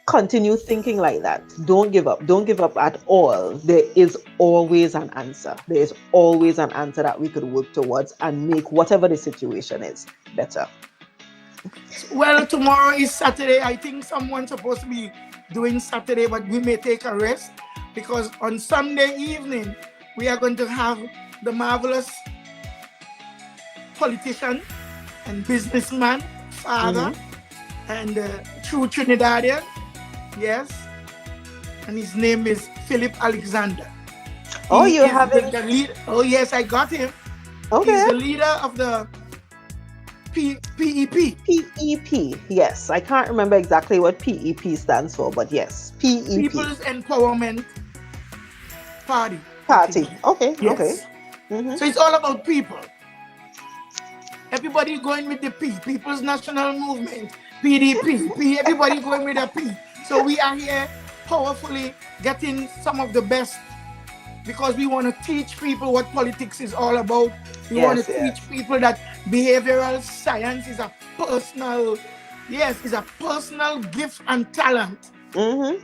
continue thinking like that, don't give up at all. There is always an answer. There is always an answer that we could work towards and make whatever the situation is better. Well, tomorrow is Saturday. I think someone's supposed to be doing Saturday, but we may take a rest because on Sunday evening, we are going to have the marvelous politician and businessman, father, and true Trinidadian, yes, and his name is Philip Alexander. Oh, you have it? Oh, yes, I got him. Okay. He's the leader of the PEP. PEP, yes. I can't remember exactly what PEP stands for, but yes, PEP. People's Empowerment Party. Okay, yes. okay. So it's all about people. Everybody going with the P. People's National Movement, PDP, P. Everybody going with a P. So we are here powerfully getting some of the best because we want to teach people what politics is all about. We want to teach people that behavioral science is a personal, is a personal gift and talent. You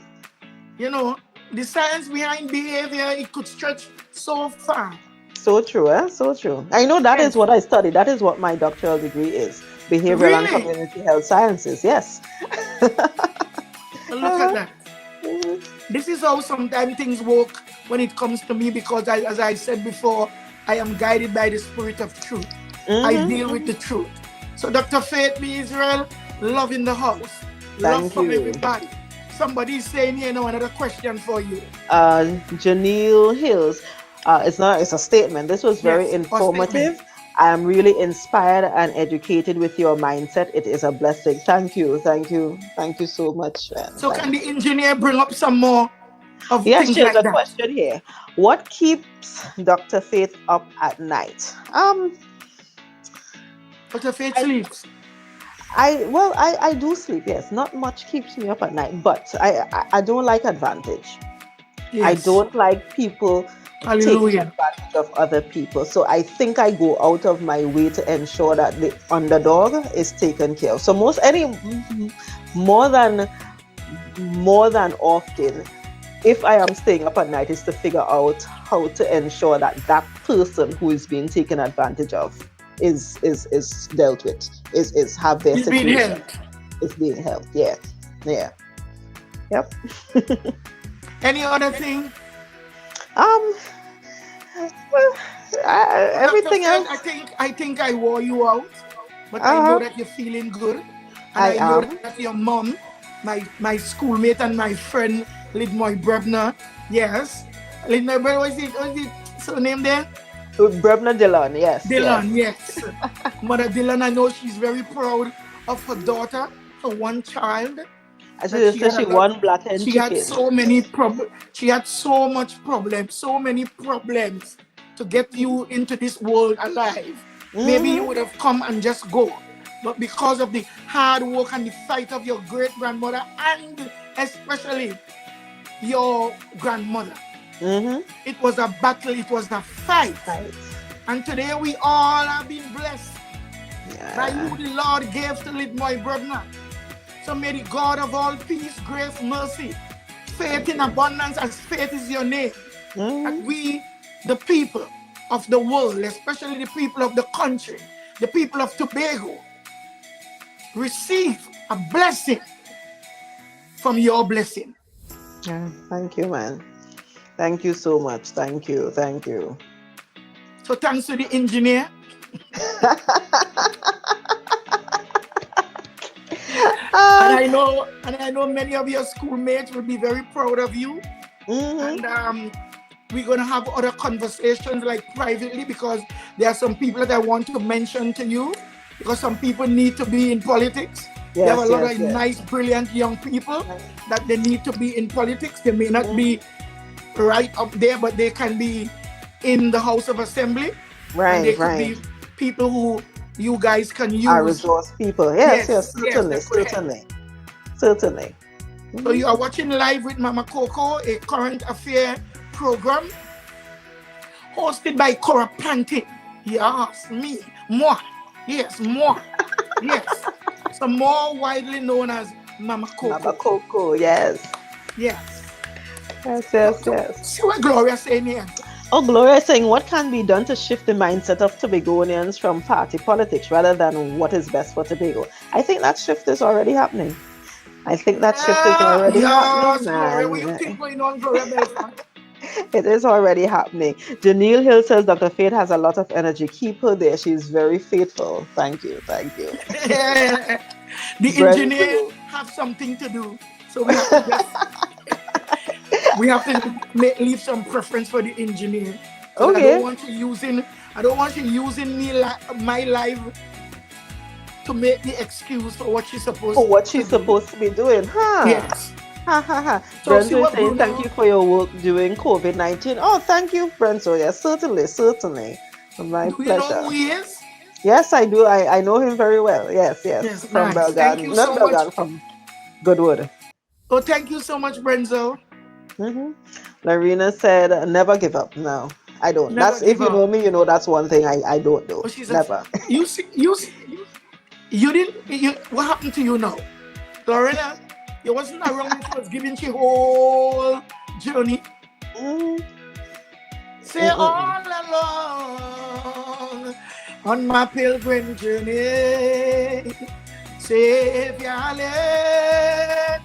know, the science behind behavior, it could stretch so far. So true, So true. I know that is what I studied. That is what my doctoral degree is. Behavioral and community health sciences. Yes. Look at that. This is how sometimes things work when it comes to me because, as I said before, I am guided by the spirit of truth. I deal with the truth. So Dr. Faith B.Yisrael, love in the house. Love from everybody. Somebody is saying here now another question for you. Janelle Hills. It's a statement. This was very informative. I am really inspired and educated with your mindset. It is a blessing. Thank you. Thank you. Thank you so much. So can the engineer bring up some more of things there's like a question here. What keeps Dr. Faith up at night? Dr. Faith sleeps. I do sleep, yes. Not much keeps me up at night, but I don't like advantage. Yes. I don't like people taking advantage of other people. So I think I go out of my way to ensure that the underdog is taken care of. So more than often, if I am staying up at night, is to figure out how to ensure that that person who is being taken advantage of is dealt with, is have their situation is being helped. Yep. Any other thing? Well, everything else. I think I wore you out, but I know that you're feeling good. And I know that your mom, my schoolmate and my friend Faith Brebnor, yes, Faith Brebnor, was it surname there? Brebnor Dillon, yes. Dillon, yes. Mother Dillon, I know she's very proud of her daughter, her one child. She won black and she chicken. Had so many problems. She had so many problems to get you into this world alive. Maybe you would have come and just go. But because of the hard work and the fight of your great-grandmother and especially your grandmother, it was a battle, it was a fight. And today we all have been blessed by who the Lord gave to Faith Brebnor. So may the God of all peace, grace, mercy, faith in abundance, as faith is your name, that we, the people of the world, especially the people of the country, the people of Tobago, receive a blessing from your blessing. Thank you, man. Thank you so much. Thank you. So thanks to the engineer. And I know many of your schoolmates will be very proud of you. And we're going to have other conversations like privately, because there are some people that I want to mention to you, because some people need to be in politics. There are a lot of nice, brilliant young people that they need to be in politics. They may not be right up there, but they can be in the House of Assembly. And they could be people who you guys can use. Our resource people. Yes, certainly. So you are watching Live with Mama Coco, a current affair program hosted by Cora Panting. Yes, me. Moi. Yes, moi. Yes. So more widely known as Mama Coco. Mama Coco, yes. See what Gloria saying here? Oh, Gloria is saying, what can be done to shift the mindset of Tobagonians from party politics rather than what is best for Tobago? I think that shift is already happening. happening. Gloria, what you think going on, Gloria? It is already happening. Janelle Hill says Dr. Faith has a lot of energy. Keep her there. She's very faithful. Thank you. The engineer have something to do. So we have to leave some preference for the engineer. Okay. I don't want you using my life to make the excuse for what she's supposed to be doing. Yes. So Brenzo is saying thank you for your work during COVID-19. Oh, thank you, Brenzo. Yes, certainly. My pleasure. You know who he is? Yes, I do. I know him very well. Yes, yes. Yes, From nice. Thank Belgan. you Not so much. Belgan, from Goodwood. Oh, thank you so much, Brenzo. Mm-hmm. Lorena said, never give up. No, I don't. Never That's, if give you know up. me, you know that's one thing I don't do. Oh, she's a. Never. You didn't. What happened to you now, Lorena? You wasn't around when she was giving she whole journey. Mm, Say mm-mm. all along on my pilgrim journey, Savior, let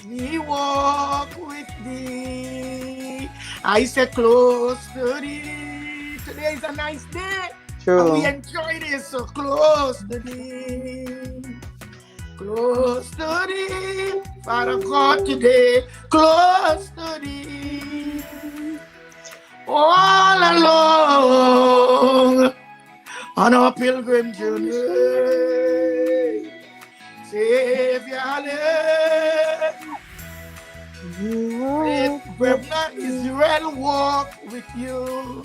me walk with thee. I say close to thee. Today is a nice day. And we True. enjoy this. So close to thee. Close to thee. Father God, today. Close to thee. All along on our pilgrim journey. Savior, let Faith Brebnor, Israel walk with you.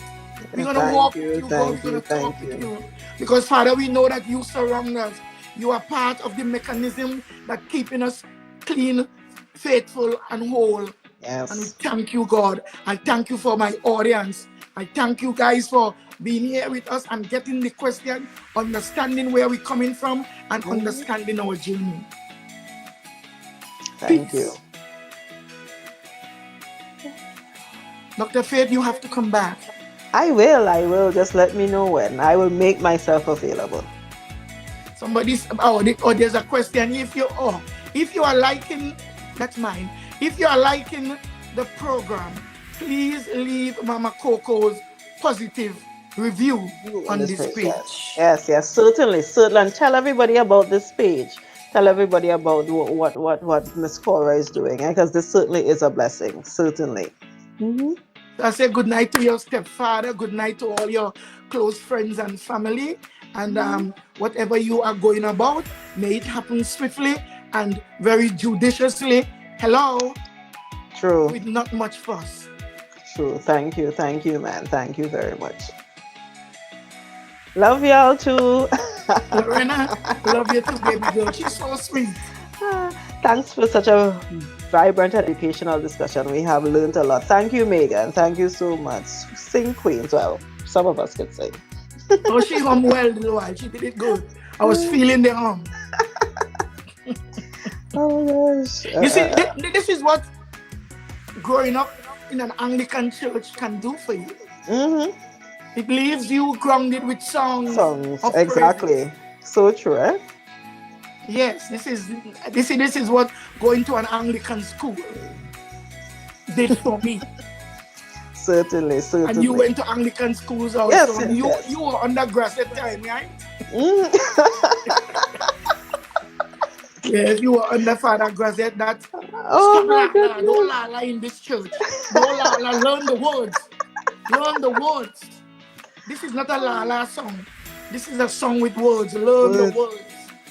We're going to walk with you, God. We're going to talk with you. Because, Father, we know that you surround us. You are part of the mechanism that keeping us clean, faithful, and whole. Yes. And we thank you, God. I thank you for my audience. I thank you guys for being here with us and getting the question, understanding where we're coming from, and understanding our journey. Thank you. Dr. Faith, you have to come back. I will. Just let me know when. I will make myself available. Somebody's there's a question. If you are liking, that's mine. If you are liking the program, please leave Mama Coco's positive review on this page. Yes, certainly. And tell everybody about this page. Tell everybody about what Miss Cora is doing, because this certainly is a blessing. Certainly. So I say good night to your stepfather. Good night to all your close friends and family. And whatever you are going about, may it happen swiftly and very judiciously. Hello. True. With not much fuss. True. Thank you, man. Thank you very much. Love y'all too. Lorena, love you too, baby girl. She's so sweet. Thanks for such a vibrant educational discussion. We have learned a lot. Thank you, Megan. Thank you so much. Sing queens. Well, some of us could sing. Oh, she hummed well, Luai. She did it good. I was feeling the hum. Oh gosh. You see, this is what growing up in an Anglican church can do for you. It leaves you grounded with songs. Exactly. Praise. So true, eh? Yes, this is what going to an Anglican school did for me. Certainly. And you went to Anglican schools also. Yes. You were undergraduate time, right? Yes, you were under Father Grazette. That don't la in this church. Don't la. Learn the words. Learn the words. This is not a la song. This is a song with words. Learn the words.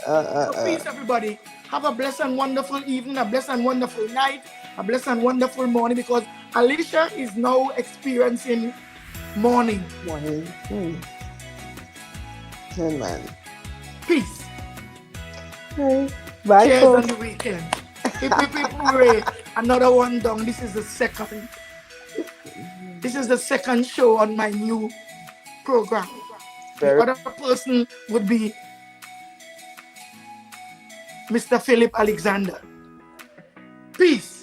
So peace, everybody. Have a blessed and wonderful evening, a blessed and wonderful night, a blessed and wonderful morning, because Alicia is now experiencing morning. Amen. Peace. Bye. Cheers on the weekend. If we another one down. This is the second show on my new program. The other person would be Mr. Philip Alexander. Peace.